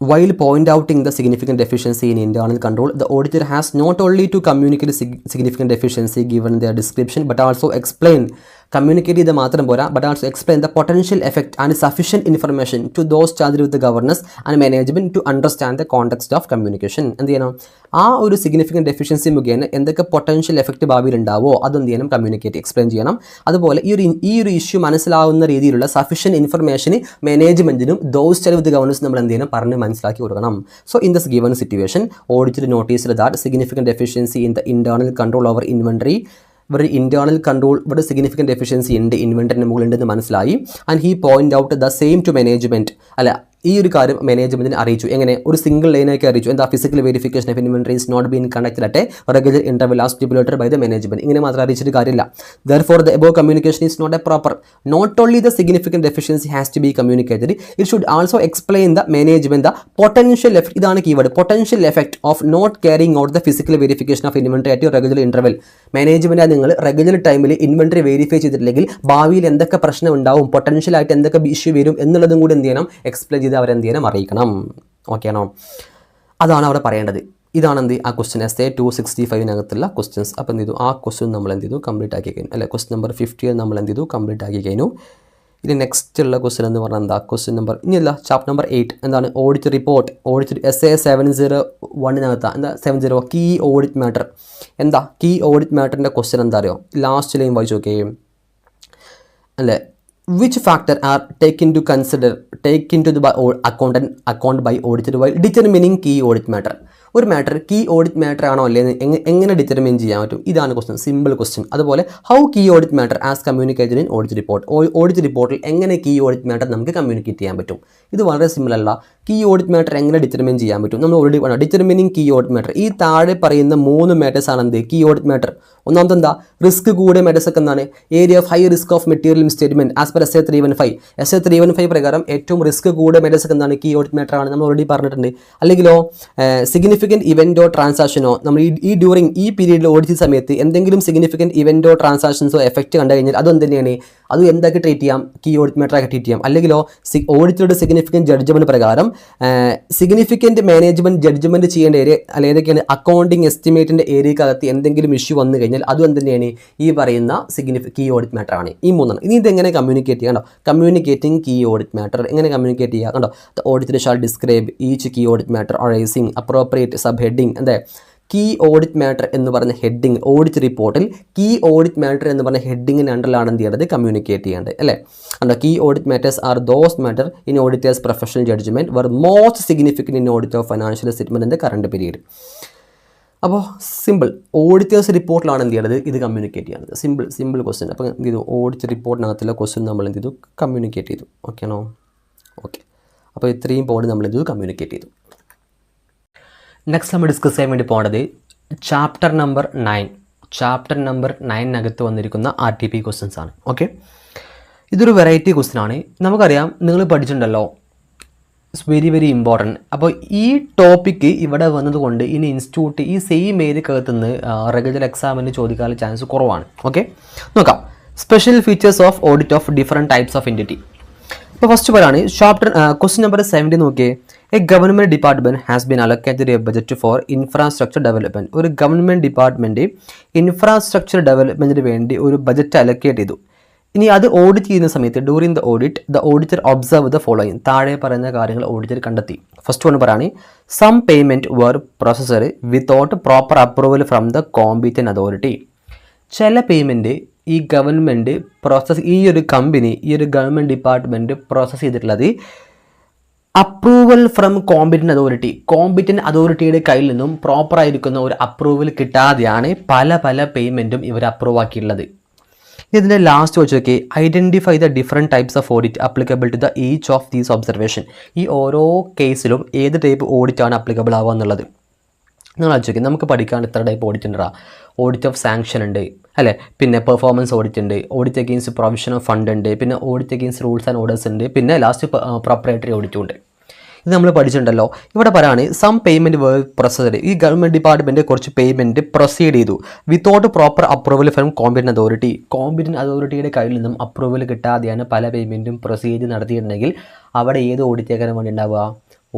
while point outing the significant deficiency in internal control, the auditor has not only to communicate significant deficiency given their description but also explain, communicate ചെയ്ത് മാത്രം പോരാ, but also explain the potential effect and sufficient information to those charged with the governance and management to understand the context of communication. എന്ത് ചെയ്യണം, ആ ഒരു significant deficiency മുഖേന എന്തൊക്കെ potential effect ഭാവിയിൽ ഉണ്ടാവോ അതെന്ത് ചെയ്യണം, കമ്മ്യൂണിക്കേറ്റ്, എക്സ്പ്ലെയിൻ ചെയ്യണം. അതുപോലെ ഈ ഒരു ഇഷ്യൂ മനസ്സിലാവുന്ന രീതിയിലുള്ള സഫീഷ്യൻറ്റ് ഇൻഫർമേഷന് മാനേജ്മെൻറ്റിനും ദോസ് ചാർജ്ഡ് വിത്ത് ഗവർണൻസ് നമ്മൾ എന്ത് ചെയ്യണം, പറഞ്ഞ് മനസ്സിലാക്കി കൊടുക്കണം. So in this given situation auditor noticed that significant deficiency in the internal control over inventory, ഇവിടെ ഇന്റേണൽ കൺട്രോൾ, ഇവിടെ സിഗ്നിഫിക്കൻറ്റ് ഡെഫിഷ്യൻസി ഉണ്ട്, ഇൻവെൻറ്ററിന് മുകളിലുണ്ടെന്ന് മനസ്സിലായി. And he point out the same to management, അല്ല ഈ ഒരു കാര്യം മാനേജ്മെൻറ്റിനെ അറിയിച്ചു. എങ്ങനെ, ഒരു സിംഗിൾ ലൈനാക്കി അറിയിച്ചു. എന്താ, physical verification of inventory is not been conducted at a regular interval as stipulated by the management. ഇങ്ങനെ മാത്രം അറിയിച്ചിട്ട് കാര്യമില്ല. Therefore the above communication is not a proper. Not only the significant deficiency has to be communicated, it should also explain the management the potential effect. ഇതാണ് keyword, potential effect of not carrying out the physical verification of inventory at regular interval. Management നിങ്ങൾ regular ടൈമിൽ inventory verify ചെയ്തിട്ടില്ലെങ്കിൽ ഭാവിയിൽ എന്തൊക്കെ പ്രശ്നം ഉണ്ടാവും, പൊട്ടൻഷ്യലായിട്ട് എന്തൊക്കെ issue വരും എന്നുള്ളതും കൂടി എന്ത് ചെയ്യണം, എക്സ്പ്ലെയിൻ ചെയ്ത് അവരെന്ത് ചെയ്യണം, അറിയിക്കണം. ഓക്കെ ആണോ? അതാണ് അവിടെ പറയേണ്ടത്. ഇതാണ് എന്ത്, ആ ക്വസ്റ്റ്യൻ SA 265 ക്വസ്റ്റ്യൻസ്. അപ്പോൾ എന്ത് ചെയ്തു, ആ ക്വസ്റ്റ്യൻ നമ്മൾ എന്ത് ചെയ്തു, കംപ്ലീറ്റ് ആക്കി കഴിഞ്ഞു അല്ലെ. ക്വസ്റ്റ്യൻ നമ്പർ 50 നമ്മൾ എന്ത് ചെയ്തു, കംപ്ലീറ്റ് ആക്കി കഴിഞ്ഞു. ഇനി നെക്സ്റ്റ് ഉള്ള ക്വസ്റ്റ്യൻ എന്ന് പറഞ്ഞാൽ എന്താ, ക്വസ്റ്റ്യൻ നമ്പർ ഇനിയല്ല, ചാപ്റ്റർ നമ്പർ 8 എന്താണ്, ഓഡിറ്റ് റിപ്പോർട്ട്. ഓഡിറ്റ് SA 701 എന്താ 70 കീ ഓഡിറ്റ് മാറ്റർ. എന്താ കീ ഓഡിറ്റ് മാറ്ററിൻ്റെ ക്വസ്റ്റ്യൻ എന്താ അറിയോ, ലാസ്റ്റ് ലൈൻ വായിച്ചു നോക്കുകയും അല്ലേ. Which factor are taken to the account by auditor while determining key audit matter? ഒരു മാറ്റർ കീ ഓഡിറ്റ് മാറ്റർ ആണോ അല്ലേ എങ്ങനെ ഡിറ്റർമിൻ ചെയ്യാൻ പറ്റും? ഇതാണ് ക്വസ്റ്റ്യൻ, സിമ്പിൾ ക്വസ്റ്റ്യൻ. അതുപോലെ how key audit matter as communicated in audit report. Audit റിപ്പോർട്ടിൽ എങ്ങനെ കീ ഓഡിറ്റ് മാറ്റർ നമുക്ക് കമ്മ്യൂണിക്കേറ്റ് ചെയ്യാൻ പറ്റും? ഇത് വളരെ സിമ്പിൾ അല്ല. കീ ഓഡിറ്റ് മാറ്റർ എങ്ങനെ ഡിറ്റർമിൻ ചെയ്യാൻ പറ്റും? നമ്മൾ ഓൾറെഡി പറഞ്ഞു, ഡിറ്റർമിനിങ് കീ ഓഡിറ്റ് മാറ്റർ. ഈ താഴെ പറയുന്ന 3 മാറ്റേഴ്സ് ആണ് എന്ത്, കീ ഓഡിറ്റ് മാറ്റർ. ഒന്നാമത്തെ എന്താ, റിസ്ക് കൂടിയ മാറ്റേഴ്സ് ഒക്കെ എന്താണ്, area of high risk of material misstatement as per SA 315. SA 315 പ്രകാരം ഏറ്റവും റിസ്ക് കൂടിയ മാറ്റേഴ്സ് ഒക്കെ എന്താണ്, കീ ഓഡിറ്റ് മാറ്റർ ആണ്, നമ്മൾ ഓൾറെഡി പറഞ്ഞിട്ടുണ്ട്. അല്ലെങ്കിലോ സിഗ്നിഫിക്കൻറ്റ് ഇവന്റോ ട്രാൻസാക്ഷനോ, നമ്മൾ ഈ ഡ്യൂറിങ് ഈ പീരീഡിൽ ഓഡിറ്റ് സമയത്ത് എന്തെങ്കിലും സിഗ്നിഫിക്കൻറ്റ് ഇവന്റോ ട്രാൻസാക്ഷൻസോ എഫക്റ്റ് കണ്ടു കഴിഞ്ഞാൽ അതും തന്നെയാണ്, അത് എന്താക്കി ട്രീറ്റ് ചെയ്യാം, കീ ഓഡിറ്റ് മാറ്ററാക്കി ട്രീറ്റ് ചെയ്യാം. അല്ലെങ്കിലോ ഓഡിറ്ററുടെ സിഗ്നിഫിക്കൻറ്റ് ജഡ്ജ്മെൻറ്റ് പ്രകാരം സിഗ്നിഫിക്കൻറ്റ് മാനേജ്മെൻറ്റ് ജഡ്ജ്മെൻറ്റ് ചെയ്യേണ്ട ഏരിയ അല്ല ഏതൊക്കെയാണ്, അക്കൗണ്ടിങ് എസ്റ്റിമേറ്റിൻ്റെ ഏരിയക്കകത്ത് എന്തെങ്കിലും ഇഷ്യൂ വന്നു കഴിഞ്ഞാൽ അതും എന്തുതന്നെയാണ്, ഈ പറയുന്ന കീ ഓഡിറ്റ് മാറ്റർ ആണ്. ഈ 3 ഇനി ഇതെങ്ങനെ കമ്മ്യൂണിക്കേറ്റ് ചെയ്യാം? കണ്ടോ, കമ്മ്യൂണിക്കേറ്റിംഗ് കീ ഓഡിറ്റ് മാറ്റർ എങ്ങനെ കമ്മ്യൂണിക്കേറ്റ് ചെയ്യുക? കണ്ടോ, the auditor shall describe each key audit matter arising appropriate sub heading. അതെ, കീ ഓഡിറ്റ് മാറ്റർ എന്ന് പറഞ്ഞ ഹെഡിങ് ഓഡിറ്റ് റിപ്പോർട്ടിൽ കീ ഓഡിറ്റ് മാറ്റർ എന്ന് പറഞ്ഞ ഹെഡിങ്ങിന് അണ്ടറിലാണ് എന്ത് ചെയ്യേണ്ടത്, കമ്മ്യൂണിക്കേറ്റ് ചെയ്യേണ്ടത് അല്ലേ. അല്ല, key audit matters are those matter in auditor's professional judgment were most significant in audit of financial statement in the current period. അപ്പോൾ സിമ്പിൾ, ഓഡിറ്റേഴ്സ് റിപ്പോർട്ടിലാണ് എന്ത് ചെയ്യേണ്ടത്, ഇത് കമ്മ്യൂണിക്കേറ്റ് ചെയ്യുന്നത്. Simple question. അപ്പോൾ എന്ത് ചെയ്തു, ഓഡിറ്റ് റിപ്പോർട്ടിനകത്തുള്ള ക്വസ്റ്റ്യൻ നമ്മൾ എന്ത് ചെയ്തു, കമ്മ്യൂണിക്കേറ്റ് ചെയ്തു. ഓക്കെ ആണോ? ഓക്കെ, അപ്പോൾ ഇത്രയും പോയിന്റ് നമ്മൾ എന്ത് ചെയ്തു, കമ്മ്യൂണിക്കേറ്റ് ചെയ്തു. നെക്സ്റ്റ് നമ്മൾ ഡിസ്കസ് ചെയ്യാൻ വേണ്ടി പോകേണ്ടത് ചാപ്റ്റർ നമ്പർ 9. ചാപ്റ്റർ നമ്പർ 9 വന്നിരിക്കുന്ന RTP ക്വസ്റ്റ്യൻസ് ആണ്. ഓക്കെ, ഇതൊരു വെറൈറ്റി ക്വസ്റ്റ്യൻ ആണ്. നമുക്കറിയാം, നിങ്ങൾ പഠിച്ചിട്ടുണ്ടല്ലോ, ഇറ്റ്സ് വെരി വെരി ഇമ്പോർട്ടൻറ്റ്. അപ്പോൾ ഈ ടോപ്പിക്ക് ഇവിടെ വന്നതുകൊണ്ട് ഇനി ഇൻസ്റ്റിറ്റ്യൂട്ട് ഈ സെയിം ഏരിയക്കകത്തുനിന്ന് റെഗുലർ എക്സാമിന് ചോദിക്കാനുള്ള ചാൻസ് കുറവാണ്. ഓക്കെ, നോക്കാം. Special features of audit of different types of entity. ഇപ്പോൾ ഫസ്റ്റ് പറയാണ് ചാപ്റ്റർ ക്വസ്റ്റ്യൻ നമ്പർ 70 നോക്കിയേ. A government department has been allocated a budget for infrastructure development. ഒരു ഗവൺമെൻറ് ഡിപ്പാർട്ട്മെൻറ്റ് ഇൻഫ്രാസ്ട്രക്ചർ ഡെവലപ്മെൻറ്റിന് വേണ്ടി ഒരു ബജറ്റ് അലോക്കേറ്റ് ചെയ്തു. ഇനി അത് ഓഡിറ്റ് ചെയ്യുന്ന സമയത്ത് during the auditor observe the following. താഴെ പറയുന്ന കാര്യങ്ങൾ ഓഡിറ്റർ കണ്ടെത്തി. ഫസ്റ്റ് വൺ പറയാണ്, some payment were processor without proper approval from the competent authority. ചില പേയ്മെൻറ്റ് ഈ ഗവൺമെൻറ് പ്രോസസ്, ഈ ഒരു കമ്പനി, ഈ ഒരു ഗവൺമെൻറ് ഡിപ്പാർട്ട്മെൻറ്റ് പ്രോസസ്സ് ചെയ്തിട്ടുള്ളത് അപ്രൂവൽ ഫ്രം കോമ്പിറ്റന്റ് അതോറിറ്റിയുടെ കയ്യിൽ നിന്നും പ്രോപ്പർ ആയിരിക്കുന്ന ഒരു അപ്രൂവൽ കിട്ടാതെയാണ് പല പേയ്മെൻറ്റും ഇവർ അപ്രൂവ് ആക്കിയിട്ടുള്ളത്. ഇതിൻ്റെ ലാസ്റ്റ് വെച്ച് നോക്കി, identify the different types of audit applicable to the each of these observation. ഈ ഓരോ കേസിലും ഏത് ടൈപ്പ് ഓഡിറ്റാണ് അപ്ലിക്കബിൾ ആവുക എന്നുള്ളത് നിങ്ങൾ ആലോചിക്കുക. നമുക്ക് പഠിക്കാൻ എത്ര ടൈപ്പ് ഓഡിറ്റ് ഉണ്ടാ? ഓഡിറ്റ് ഓഫ് സാങ്ഷൻ ഉണ്ട് അല്ലേ, പിന്നെ പെർഫോമൻസ് ഓഡിറ്റ് ഉണ്ട്, audit against provision of fund ഉണ്ട്, പിന്നെ audit against rules and orders ഉണ്ട്, പിന്നെ ലാസ്റ്റ് പ്രൊപ്പറേറ്ററി ഓഡിറ്റും ഉണ്ട്. ഇത് നമ്മൾ പഠിച്ചിട്ടുണ്ടല്ലോ. ഇവിടെ പറയാണ് സം പേയ്മെൻറ്റ് പ്രൊസീഡ്. ഈ ഗവൺമെൻറ് ഡിപ്പാർട്ട്മെൻറ്റ് കുറച്ച് പേയ്മെൻറ്റ് പ്രൊസീഡ് ചെയ്തു without proper approval from competent അതോറിറ്റിയുടെ കയ്യിൽ നിന്നും അപ്രൂവൽ കിട്ടാതെയാണ് പല പേയ്മെൻറ്റും പ്രൊസീഡ് നടത്തിയിട്ടുണ്ടെങ്കിൽ അവിടെ ഏത് ഓഡിറ്റേക്കാണ് വേണ്ടി ഉണ്ടാവുക?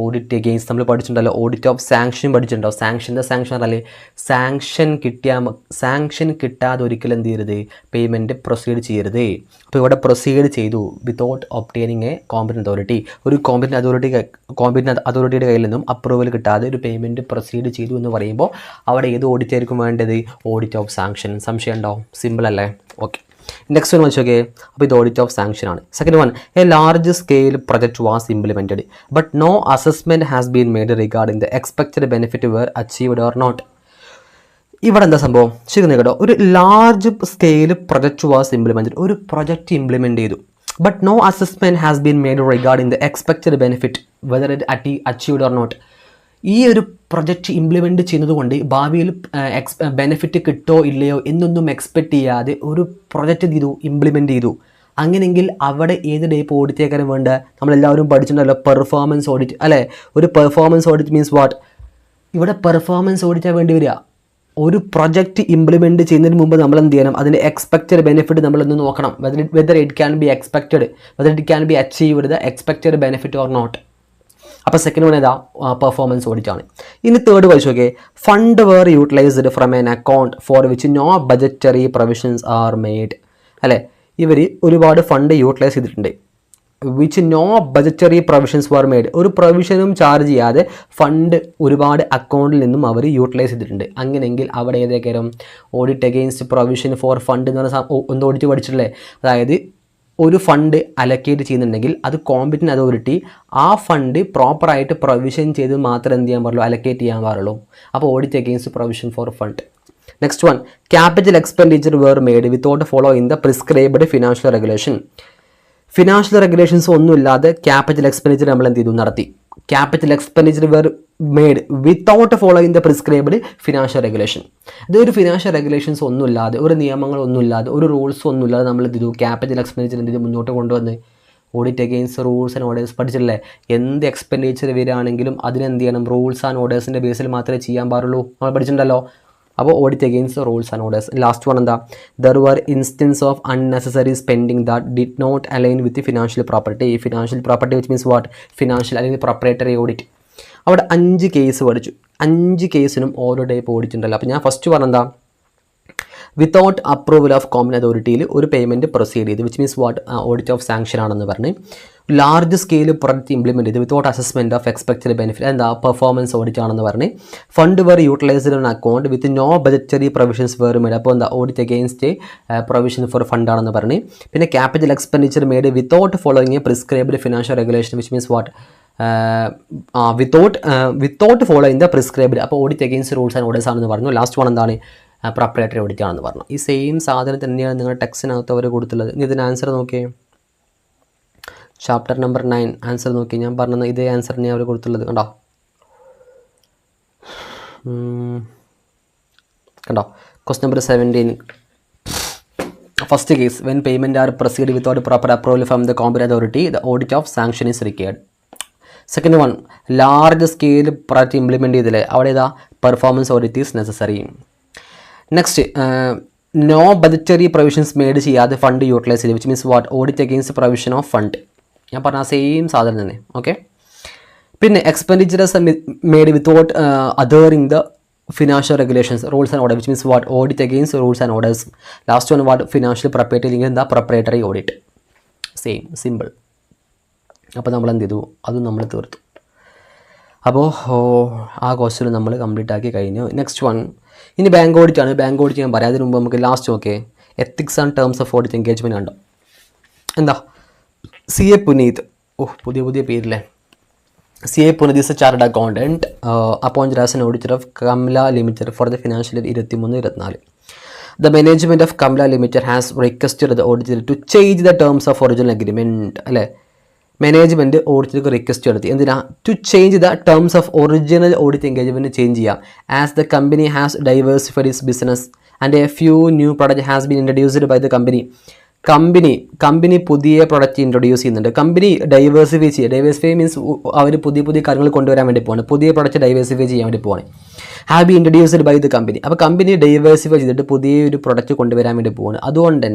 ഓഡിറ്റ് അഗെയിൻസ്റ്റ് നമ്മൾ പഠിച്ചിട്ടുണ്ടല്ലോ. ഓഡിറ്റ് ഓഫ് സാങ്ഷൻ പഠിച്ചിട്ടുണ്ടോ? സാങ്ഷൻ അല്ലേ, സാങ്ഷൻ കിട്ടാതെ ഒരിക്കലും എന്ത് ചെയ്യരുത്? പേയ്മെൻറ്റ് പ്രൊസീഡ് ചെയ്യരുത്. അപ്പോൾ ഇവിടെ പ്രൊസീഡ് ചെയ്തു without obtaining A competent authority. ഒരു കോമ്പിറ്റന്റ് അതോറിറ്റിയുടെ കയ്യിൽ നിന്നും അപ്രൂവൽ കിട്ടാതെ ഒരു പേയ്മെൻറ്റ് പ്രൊസീഡ് ചെയ്തു എന്ന് പറയുമ്പോൾ അവിടെ ഏത് ഓഡിറ്റ് ആയിരിക്കും വേണ്ടത്? Audit of sanction. സംശയം ഉണ്ടാവും? സിമ്പിൾ അല്ലേ? ഓക്കെ, നെക്സ്റ്റ് വൺ വെച്ചോക്കെ. അപ്പോൾ ഇത് ഓഡിറ്റ് ഓഫ് സാങ്ഷൻ ആണ്. Second one, a large scale project was implemented but no assessment has been made regarding the expected benefit were achieved or not. ഇവിടെ എന്താ സംഭവം? ശരി കേട്ടോ, ഒരു large scale project was implemented, ഒരു പ്രൊജക്റ്റ് ഇംപ്ലിമെൻറ്റ് ചെയ്തു. But no assessment has been made regarding the expected benefit whether it achieved or not. ഈ ഒരു പ്രൊജക്റ്റ് ഇംപ്ലിമെൻറ്റ് ചെയ്യുന്നത് കൊണ്ട് ഭാവിയിൽ ബെനിഫിറ്റ് കിട്ടോ ഇല്ലയോ എന്നൊന്നും എക്സ്പെക്റ്റ് ചെയ്യാതെ ഒരു പ്രൊജക്റ്റ് ചെയ്തു, ഇംപ്ലിമെൻറ്റ് ചെയ്തു. അങ്ങനെയെങ്കിൽ അവിടെ ഏത് ടൈപ്പ് ഓഡിറ്റേക്കാനും വേണ്ട? നമ്മളെല്ലാവരും പഠിച്ചിട്ടുണ്ടല്ലോ, പെർഫോമൻസ് ഓഡിറ്റ് അല്ലേ. ഒരു പെർഫോമൻസ് ഓഡിറ്റ് മീൻസ് വാട്ട്? ഇവിടെ പെർഫോമൻസ് ഓഡിറ്റാണ് വേണ്ടി വരിക. ഒരു പ്രൊജക്റ്റ് ഇംപ്ലിമെൻറ്റ് ചെയ്യുന്നതിന് മുമ്പ് നമ്മൾ എന്ത് ചെയ്യണം? അതിൻ്റെ എക്സ്പെക്റ്റഡ് ബെനിഫിറ്റ് നമ്മളൊന്ന് നോക്കണം. Whether it can be expected, whether it can be achieved the expected benefit or not. അപ്പോൾ സെക്കൻഡ് വൺ ഏതാ? പെർഫോമൻസ് ഓഡിറ്റ് ആണ്. ഇനി തേർഡ് വായിച്ചു നോക്കിയേ. Fund were utilised from an account for which no budgetary provisions are made അല്ലേ. ഇവർ ഒരുപാട് fund utilise ചെയ്തിട്ടുണ്ട്. Which no budgetary provisions were made, ഒരു പ്രൊവിഷനും ചാർജ് ചെയ്യാതെ ഫണ്ട് ഒരുപാട് അക്കൗണ്ടിൽ നിന്നും അവർ യൂട്ടിലൈസ് ചെയ്തിട്ടുണ്ട്. അങ്ങനെയെങ്കിൽ അവിടെ ഏതൊക്കെയാലും audit against provision for fund എന്ന് പറഞ്ഞ ഒന്ന് ഓഡിറ്റ് പഠിച്ചിട്ടില്ലേ? അതായത് ഒരു ഫണ്ട് അലക്കേറ്റ് ചെയ്യുന്നുണ്ടെങ്കിൽ അത് കോമ്പിറ്റന്റ് അതോറിറ്റി ആ ഫണ്ട് പ്രോപ്പറായിട്ട് പ്രൊവിഷൻ ചെയ്ത് മാത്രം എന്ത് ചെയ്യാൻ പാടുള്ളൂ? അലക്കേറ്റ് ചെയ്യാൻ പാടുള്ളൂ. അപ്പോൾ audit against provision for fund. Next one, capital expenditure were made without following the prescribed financial regulation. Financial regulations ഒന്നുമില്ലാതെ ക്യാപിറ്റൽ എക്സ്പെൻഡിച്ചർ നമ്മൾ എന്ത് ചെയ്തു? നടത്തി. Capital expenditure were made without following the prescribed financial regulation. ഇതൊരു financial regulations ഒന്നുമില്ലാതെ, ഒരു നിയമങ്ങളൊന്നുമില്ലാതെ, ഒരു rules ഒന്നുമില്ലാതെ നമ്മൾ എന്ത് ചെയ്തു? ക്യാപിറ്റൽ എക്സ്പെൻഡിച്ചർ എന്ത് ചെയ്തു? മുന്നോട്ട് കൊണ്ടുവന്ന് audit against rules and orders പഠിച്ചില്ലേ? എന്ത് എക്സ്പെൻഡിച്ചർ വരികയാണെങ്കിലും അതിനെന്ത് ചെയ്യണം? റൂൾസ് ആൻഡ് ഓർഡേഴ്സിൻ്റെ ബേസിൽ മാത്രമേ ചെയ്യാൻ പാടുള്ളൂ. നമ്മൾ പഠിച്ചിട്ടുണ്ടല്ലോ. അപ്പോൾ audit against rules and orders. Last one എന്താ? There were instance of unnecessary spending that did not align with financial property. Financial property which means what? Financial അല്ലെങ്കിൽ പ്രൊപ്പറേറ്ററി ഓഡിറ്റ്. അവിടെ 5 കേസ് പഠിച്ചു. 5 കേസിനും ഓരോ ടൈപ്പ് ഓഡിറ്റ് ഉണ്ടല്ലോ. അപ്പോൾ ഞാൻ first പറഞ്ഞെന്താ? Without approval of competent അതോറിറ്റിയിൽ ഒരു പേയ്മെൻറ്റ് പ്രൊസീഡ് ചെയ്ത് which means what? Audit of sanction ആണെന്ന് പറഞ്ഞ്. ലാർജ് സ്കെയിൽ പ്രൊജക്റ്റ് ഇംപ്ലിമെൻറ്റ് ചെയ്ത് without assessment of expected benefit എന്താ? പെർഫോമൻസ് ഓഡിറ്റ് ആണെന്ന് പറഞ്ഞ്. Fund were utilised on account with no budgetary provisions were made. അപ്പോൾ എന്താ? Audit against provision for fund ആണെന്ന് പറഞ്ഞ്. പിന്നെ capital expenditure made without following a prescribed financial regulation which means what? Without following the prescribed. അപ്പോൾ audit against rules and orders ആണെന്ന് പറഞ്ഞു. Last one എന്താണ്? Proprietary audit ആണെന്ന് പറഞ്ഞു. ഈ സെയിം സാധനം തന്നെയാണ് നിങ്ങളുടെ ടെക്സ്റ്റിനകത്ത് അവർ കൊടുത്തുള്ളത്. ഇതിന് ആൻസർ നോക്കിയേ. ചാപ്റ്റർ നമ്പർ 9 ആൻസർ നോക്കി. ഞാൻ പറഞ്ഞത് ഇതേ ആൻസർ തന്നെയാണ് അവർ കൊടുത്തുള്ളത്. കണ്ടോ? Question number 17. First case, when payment are proceed without proper approval from the competent authority the audit of sanction is required. Second one, large scale project implement ചെയ്തില്ലേ? അവിടെ ഏതാ? Performance audit is necessary. Next, no budgetary provisions made ചെയ്യാതെ fund utilise ചെയ്ത് which means what? Audit against provision of fund. ഞാൻ പറഞ്ഞ same സാധനം തന്നെ. Okay. പിന്നെ expenditures made without adhering the financial regulations rules and order which means what? Audit against rules and orders. Last one what? Financial proprietary അല്ലെങ്കിൽ എന്താ? Proprietary audit. Same, simple. അപ്പോൾ നമ്മൾ എന്ത് ചെയ്തു? അതും നമ്മൾ തീർത്തു. അപ്പോൾ ആ ക്വസ്റ്റ്യൻ നമ്മൾ കംപ്ലീറ്റ് ആക്കി കഴിഞ്ഞു. നെക്സ്റ്റ് വൺ, ഇനി ബാങ്ക് ഓഡിറ്റ് ആണ്. ബാങ്ക് ഓഡിറ്റ് ഞാൻ പറയാം. അതിന് മുമ്പ് നമുക്ക് last okay ethics and terms of audit engagement ഉണ്ടോ? എന്താ? CA പുനീത്. പുതിയ പേരില്ലേ? CA Punidhi is a chartered accountant appointed as an auditor of Kamla Limited for the financial year 23-24. The management of Kamla Limited has requested the auditor to change the terms of original agreement. അല്ലേ management ഓഡിറ്റർക്ക് request നടത്തി എന്തിനാ to change the terms of original audit engagement change ചെയ്യാം as the company has diversified its business and a few new product has been introduced by the company പുതിയ product introduce ചെയ്യുന്നുണ്ട്. Company diversify means അവർ പുതിയ കാര്യങ്ങൾ കൊണ്ടുവരാൻ വേണ്ടി പോവാണ്, പുതിയ പ്രൊഡക്റ്റ് ഡൈവേഴ്സിഫൈ ചെയ്യാൻ വേണ്ടി പോവാണ്. Have be introduced by the company. അപ്പോൾ കമ്പനി ഡൈവേഴ്സിഫൈ ചെയ്തിട്ട് പുതിയൊരു പ്രൊഡക്റ്റ് കൊണ്ടുവരാൻ വേണ്ടി പോവാണ്. അതുകൊണ്ട്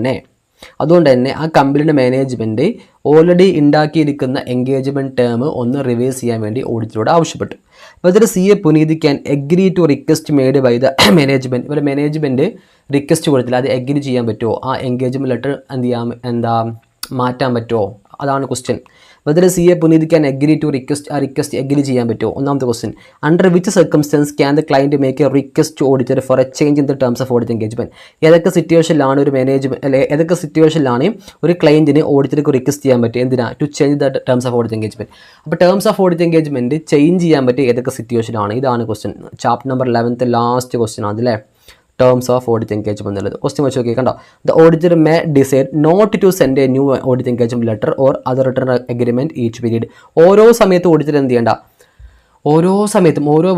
തന്നെ ആ കമ്പനിയുടെ മാനേജ്മെൻറ്റ് ഓൾറെഡി ഉണ്ടാക്കിയിരിക്കുന്ന എൻഗേജ്മെൻറ്റ് ടേം ഒന്ന് റിവൈസ് ചെയ്യാൻ വേണ്ടി ഓഡിറ്ററോട് ആവശ്യപ്പെട്ടു. Whether CA Punidhi can agree to request made by the management. ഇവരുടെ മാനേജ്മെൻറ്റ് റിക്വസ്റ്റ് കൊടുത്തില്ല, അത് എഗ്രി ചെയ്യാൻ പറ്റുമോ, ആ എൻഗേജ്മെൻറ്റ് ലെറ്റർ മാറ്റാൻ പറ്റുമോ, അതാണ് question. Whether CA Punidhi can agree to request agree ചെയ്യാൻ പറ്റുമോ, ഒന്നാമത്തെ question. Under which circumstance can the client make a request to auditor for a change in the terms of audit engagement. ഏതൊക്കെ സിറ്റുവേഷനിലാണ് ഒരു ക്ലയൻറ്റിന് ഓഡിറ്റർക്ക് റിക്വസ്റ്റ് ചെയ്യാൻ പറ്റും, എന്തിനാ to change the terms of audit engagement. അപ്പോൾ terms of audit engagement change ചെയ്യാൻ പറ്റും ഏതൊക്കെ സിറ്റുവേഷനാണ്, ഇതാണ് question. Chapter number 11 last question ആണ് അല്ലേ, ടേംസ് ഓഫ് ഓഡിറ്റ് എൻഗേജ്മെൻറ്റ് എന്നുള്ളത്. ക്വസ്റ്റ്യൻ വെച്ച് നോക്കി കണ്ടോ. The auditor may decide not to send a new audit engagement letter or other return agreement each period. ഓരോ സമയത്തും ഓഡിറ്റർ എന്ത് ചെയ്യേണ്ട, ഓരോ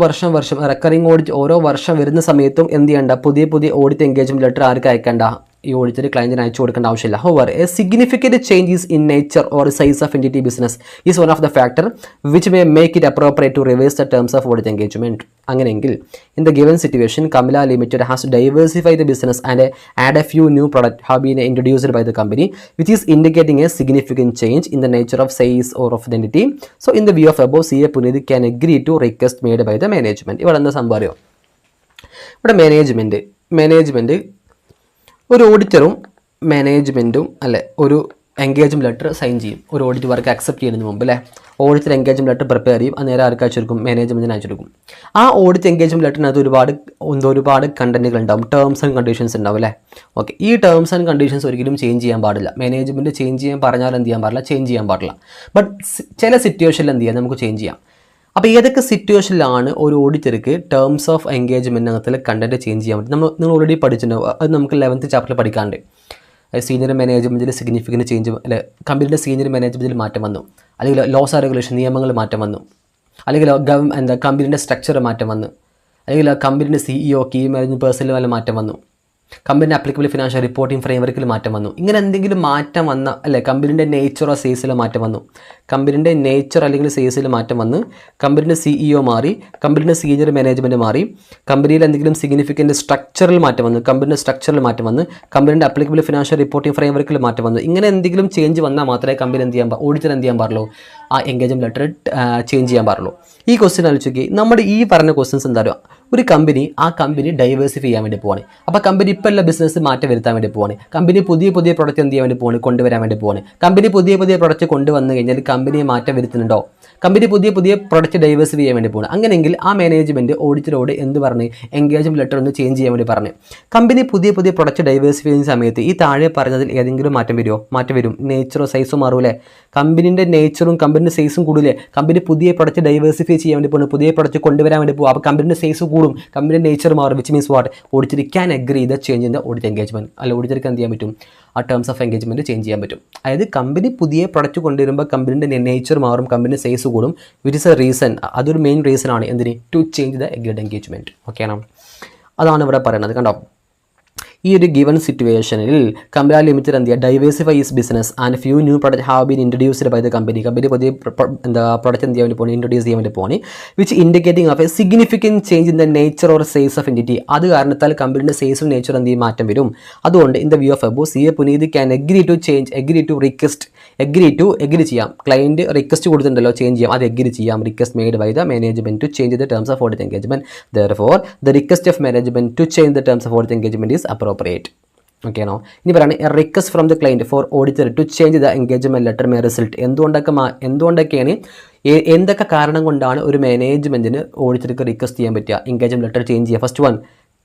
വർഷം റെക്കറിംഗ് ഓഡിറ്റ് ഓരോ വർഷം വരുന്ന സമയത്തും എന്ത് ചെയ്യേണ്ട, പുതിയ ഓഡിറ്റ് എൻഗേജ്മെൻറ്റ് ലെറ്റർ ആർക്ക് അയക്കേണ്ട, ഈ ഓഡിറ്റർ ക്ലയൻറ്റിന് അയച്ചു കൊടുക്കേണ്ട ആവശ്യമില്ല. However a significant changes in nature or size of entity business is one of the factor which may make it appropriate to reverse the terms of audit engagement. അങ്ങനെയെങ്കിൽ in the given situation Kamla Limited has diversify the business and add a few new product have been introduced by the company which is indicating a significant change in the nature of size or of the entity. So in the view of above CA Punidhi can agree to request made by the management. ഇവിടെ എന്താ സംഭവം അറിയോ, ഇവിടെ management ഒരു ഓഡിറ്ററും മാനേജ്മെൻറ്റും അല്ലെ ഒരു engagement letter sign ചെയ്യും ഒരു ഓഡിറ്റ് വർക്ക് അക്സെപ്റ്റ് ചെയ്യുന്നതിന് മുമ്പ് അല്ലേ. ഓഡിറ്റർ എൻഗേജ്മെൻറ്റ് ലെറ്റർ പ്രിപ്പയർ ചെയ്യും, അത് നേരെ ആർക്ക് അയച്ചെടുക്കും, മാനേജ്മെൻറ്റിന് അയച്ചെടുക്കും. ആ ഓഡിറ്റ് എൻഗേജ്മെൻറ്റ് ലെറ്ററിനകത്ത് ഒരുപാട് കണ്ടന്റുകൾ ഉണ്ടാവും, ടേംസ് ആൻഡ് കണ്ടീഷൻസ് ഉണ്ടാവും അല്ലേ. ഓക്കെ, ഈ ടേംസ് ആൻഡ് കണ്ടീഷൻസ് ഒരിക്കലും ചേഞ്ച് ചെയ്യാൻ പാടില്ല. മാനേജ്മെൻറ്റ് ചേഞ്ച് ചെയ്യാൻ പറഞ്ഞാൽ എന്ത് ചെയ്യാൻ പാടില്ല, ചേഞ്ച് ചെയ്യാൻ പാടില്ല. ബട്ട് ചില സിറ്റുവേഷനിൽ എന്ത് ചെയ്യാം, നമുക്ക് ചേഞ്ച് ചെയ്യാം. അപ്പോൾ ഏതൊക്കെ സിറ്റുവേഷനിലാണ് ഒരു ഓഡിറ്റർക്ക് ടേംസ് ഓഫ് എൻഗേജ്മെൻറ്റിനകത്തിൽ കണ്ടന്റ് ചേഞ്ച് ചെയ്യാൻ പറ്റും, നിങ്ങൾ ഓൾറെഡി പഠിച്ചിട്ടുണ്ടാവും. അത് നമുക്ക് 11th ചാപ്റ്ററിൽ പഠിക്കാണ്ട്. സീനിയർ മാനേജ്മെൻറ്റിൽ സിഗ്നിഫിക്കൻറ്റ് ചേഞ്ച് അല്ലെ, കമ്പനിയുടെ സീനിയർ മാനേജ്മെൻറ്റിൽ മാറ്റം വന്നു, അല്ലെങ്കിൽ ലോസ് ആൻഡ് റെഗുലേഷൻ നിയമങ്ങൾ മാറ്റം വന്നു, അല്ലെങ്കിൽ കമ്പനിയുടെ സ്ട്രക്ചർ മാറ്റം വന്നു, അല്ലെങ്കിൽ കമ്പനിയുടെ CEO കീ മാനേജ്മെൻറ്റ് പേഴ്സണിൽ മാറ്റം വന്നു, കമ്പനി ആപ്ലിക്കബിൾ ഫിനാൻഷ്യൽ റിപ്പോർട്ടിംഗ് ഫ്രെയിംവർക്കിൽ മാറ്റം വന്നു. ഇങ്ങനെ എന്തെങ്കിലും മാറ്റം വന്ന അല്ലേ, കമ്പനിയുടെ നേച്ചർ ഓർ സേസിൽ മാറ്റം വന്നു, കമ്പനിയുടെ നേച്ചർ അല്ലെങ്കിൽ സേസിൽ മാറ്റം വന്ന് കമ്പനിയുടെ CEO മാറി, കമ്പനിയുടെ സീനിയർ മാനേജ്മെൻറ്റ് മാറി, കമ്പനിയിൽ എന്തെങ്കിലും സിഗ്നിഫിക്കൻറ്റ് സ്ട്രക്ചറിൽ മാറ്റം വന്നു, കമ്പനിയുടെ സ്ട്രക്ചറിൽ മാറ്റം വന്ന്, കമ്പനിയുടെ ആപ്ലിക്കബിൾ ഫിനാൻഷ്യൽ റിപ്പോർട്ടിംഗ് ഫ്രെയിംവർക്കിൽ മാറ്റം വന്നു. ഇങ്ങനെ എന്തെങ്കിലും ചേഞ്ച് വന്നാൽ മാത്രമേ കമ്പനി എന്ത് ചെയ്യാൻ ഓഡിറ്റർ എന്ത് ചെയ്യാൻ പാടുള്ളൂ, ആ എൻഗേജ്മെൻറ്റ് ലെറ്റർ ചേഞ്ച് ചെയ്യാൻ പാടുള്ളൂ. ഈ ക്വസ്റ്റ്യൻ ആലോചിക്കുക, നമ്മുടെ ഈ പറഞ്ഞ ക്വസ്റ്റ്യൻസ് എന്താ പറയുക, ഒരു കമ്പനി ഡൈവേഴ്സിഫൈ ചെയ്യാൻ വേണ്ടി പോവാണ്. അപ്പോൾ കമ്പനി ഇപ്പോൾ ഉള്ള ബിസിനസ് മാറ്റം വരുത്താൻ വേണ്ടി പോവാണ്. കമ്പനി പുതിയ പ്രൊഡക്റ്റ് എന്ത് ചെയ്യാൻ വേണ്ടി പോവാണ്, കൊണ്ടുവരാൻ വേണ്ടി പോവാണ്. കമ്പനി പുതിയ പ്രൊഡക്റ്റ് കൊണ്ടുവന്നു കഴിഞ്ഞാൽ കമ്പനി മാറ്റം വരുത്തുന്നുണ്ടോ, കമ്പനി പുതിയ പ്രൊഡക്റ്റ് ഡൈവേഴ്സിഫൈ ചെയ്യാൻ വേണ്ടി പോകണം. അങ്ങനെയെങ്കിൽ ആ മാനേജ്മെൻറ്റ് ഓഡിറ്ററോട് എന്ത് പറഞ്ഞ്, എൻഗേജ്മെൻറ്റ് ലെറ്റർ ഒന്ന് ചേഞ്ച് ചെയ്യാൻ വേണ്ടി പറഞ്ഞു. കമ്പനി പുതിയ പ്രൊഡക്റ്റ് ഡൈവേഴ്സിഫൈ ചെയ്യുന്ന സമയത്ത് ഈ താഴെ പറഞ്ഞതിൽ ഏതെങ്കിലും മാറ്റം വരും. നേച്ചറോ സൈസോ മാറൂലേ, കമ്പനിൻ്റെ നേച്ചറും കമ്പനിൻ്റെ സൈസും കൂടില്ലേ. കമ്പനി പുതിയ പ്രൊഡക്റ്റ് ഡൈവേഴ്സിഫൈ ചെയ്യാൻ വേണ്ടി പോകുന്നു, പുതിയ പ്രൊഡക്റ്റ് കൊണ്ടുവരാൻ വേണ്ടി പോകും. അപ്പോൾ കമ്പനിൻ്റെ സൈസ് കൂടും, കമ്പനിയുടെ നേച്ചർ മാറും. Which means what, auditor can agree the change in the audit engagement. അല്ല, ഓഡിറ്റർക്ക് എന്ത് ചെയ്യാൻ പറ്റും, ആ ടേംസ് ഓഫ് എൻഗേജ്മെൻറ്റ് ചേഞ്ച് ചെയ്യാൻ പറ്റും. അതായത് കമ്പനി പുതിയ പ്രൊഡക്റ്റ് കൊണ്ടുവരുമ്പോൾ കമ്പനിൻ്റെ നേച്ചർ മാറും, കമ്പനിൻ്റെ സൈസ് കൂടും. വിച്ച് ഇസ് എ റീസൺ, അതൊരു മെയിൻ റീസൺ ആണ് എന്തിന്, to change the agreed engagement. Okay ആണോ, അതാണ് ഇവിടെ പറയുന്നത്. കണ്ടോ, ഈ ഒരു ഗിവൺ സിറ്റുവേഷനിൽ Kamla Limited എന്ത് ചെയ്യുക, diversify is business and few new product have been introduced by the company പുതിയ പ്രൊഡക്റ്റ് എന്ത് ചെയ്യാൻ വേണ്ടി പോകുന്നത്, ഇൻട്രൊഡ്യൂസ് ചെയ്യാൻ വേണ്ടി പോകുന്നത്. Which indicating of a significant change in the nature or size of entity. അത് കാരണത്താൽ കമ്പനിയുടെ സൈസും നേച്ചറും എന്ത് ചെയ്യും, മാറ്റം വരും. അതുകൊണ്ട് in the view of above CA Punidhi can agree to ചെയ്യാം. ക്ലയൻറ്റ് റിക്വസ്റ്റ് കൊടുത്തിട്ടുണ്ടല്ലോ, ചേഞ്ച് ചെയ്യാം, അത് എഗ്രി ചെയ്യാം. Request made by the management to change the terms of audit engagement. Therefore the request of management to change the terms of audit engagement is appropriate. Okay ആണോ. ഇനി പറയുന്നത് a request from the client for auditor to change the engagement letter may result. എന്തുകൊണ്ടൊക്കെയാണ് എന്തൊക്കെ കാരണം കൊണ്ടാണ് ഒരു മാനേജ്മെൻറ്റിന് ഓഡിറ്റർക്ക് റിക്വസ്റ്റ് ചെയ്യാൻ പറ്റുക, എൻഗേജ്മെൻറ്റ് ലെറ്റർ ചേഞ്ച് ചെയ്യുക. First one,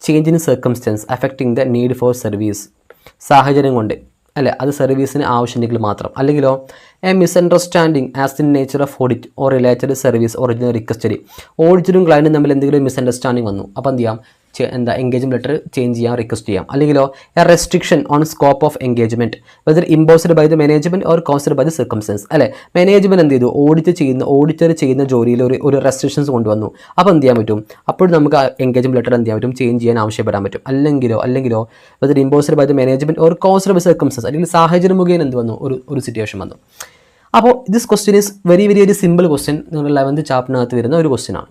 change in circumstance affecting the need for service. സാഹചര്യം കൊണ്ട് അല്ലേ, അത് സർവീസിന് ആവശ്യമുണ്ടെങ്കിൽ മാത്രം. അല്ലെങ്കിലോ a misunderstanding as in nature of audit or related service original request. ഓഡിറ്ററും ക്ലയൻറ്റും തമ്മിൽ എന്തെങ്കിലും മിസ്അണ്ടർസ്റ്റാൻഡിങ് വന്നു, അപ്പോൾ എന്ത് ചെയ്യാം, എൻഗേജ്മെൻറ്റ് ലെറ്റർ ചേഞ്ച് ചെയ്യാം, റിക്വസ്റ്റ് ചെയ്യാം. അല്ലെങ്കിലോ a restriction on scope of engagement whether imposed by the management or caused by the circumstance. അല്ലേ, മാനേജ്മെൻറ്റ് എന്ത് ചെയ്തു, ഓഡിറ്റർ ചെയ്യുന്ന ജോലിയിൽ ഒരു റെസ്ട്രിക്ഷൻസ് കൊണ്ടുവന്നു. അപ്പോൾ എന്ത് ചെയ്യാൻ പറ്റും, അപ്പോൾ നമുക്ക് ആ എൻഗേജ്മെൻറ്റ് ലെറ്റർ എന്ത് ചെയ്യാൻ പറ്റും, ചേഞ്ച് ചെയ്യാൻ ആവശ്യപ്പെടാൻ പറ്റും. അല്ലെങ്കിലോ whether imposed by the management or caused by circumstance, അല്ലെങ്കിൽ സാഹചര്യം മുഖേന എന്ത് വന്നു, ഒരു സിറ്റുവേഷൻ വന്നു. അപ്പോൾ this question is very very very simple question. നമ്മുടെ 11th ചാപ്റ്ററിനകത്ത് വരുന്ന ഒരു ക്വസ്റ്റ്യൻ ആണ്.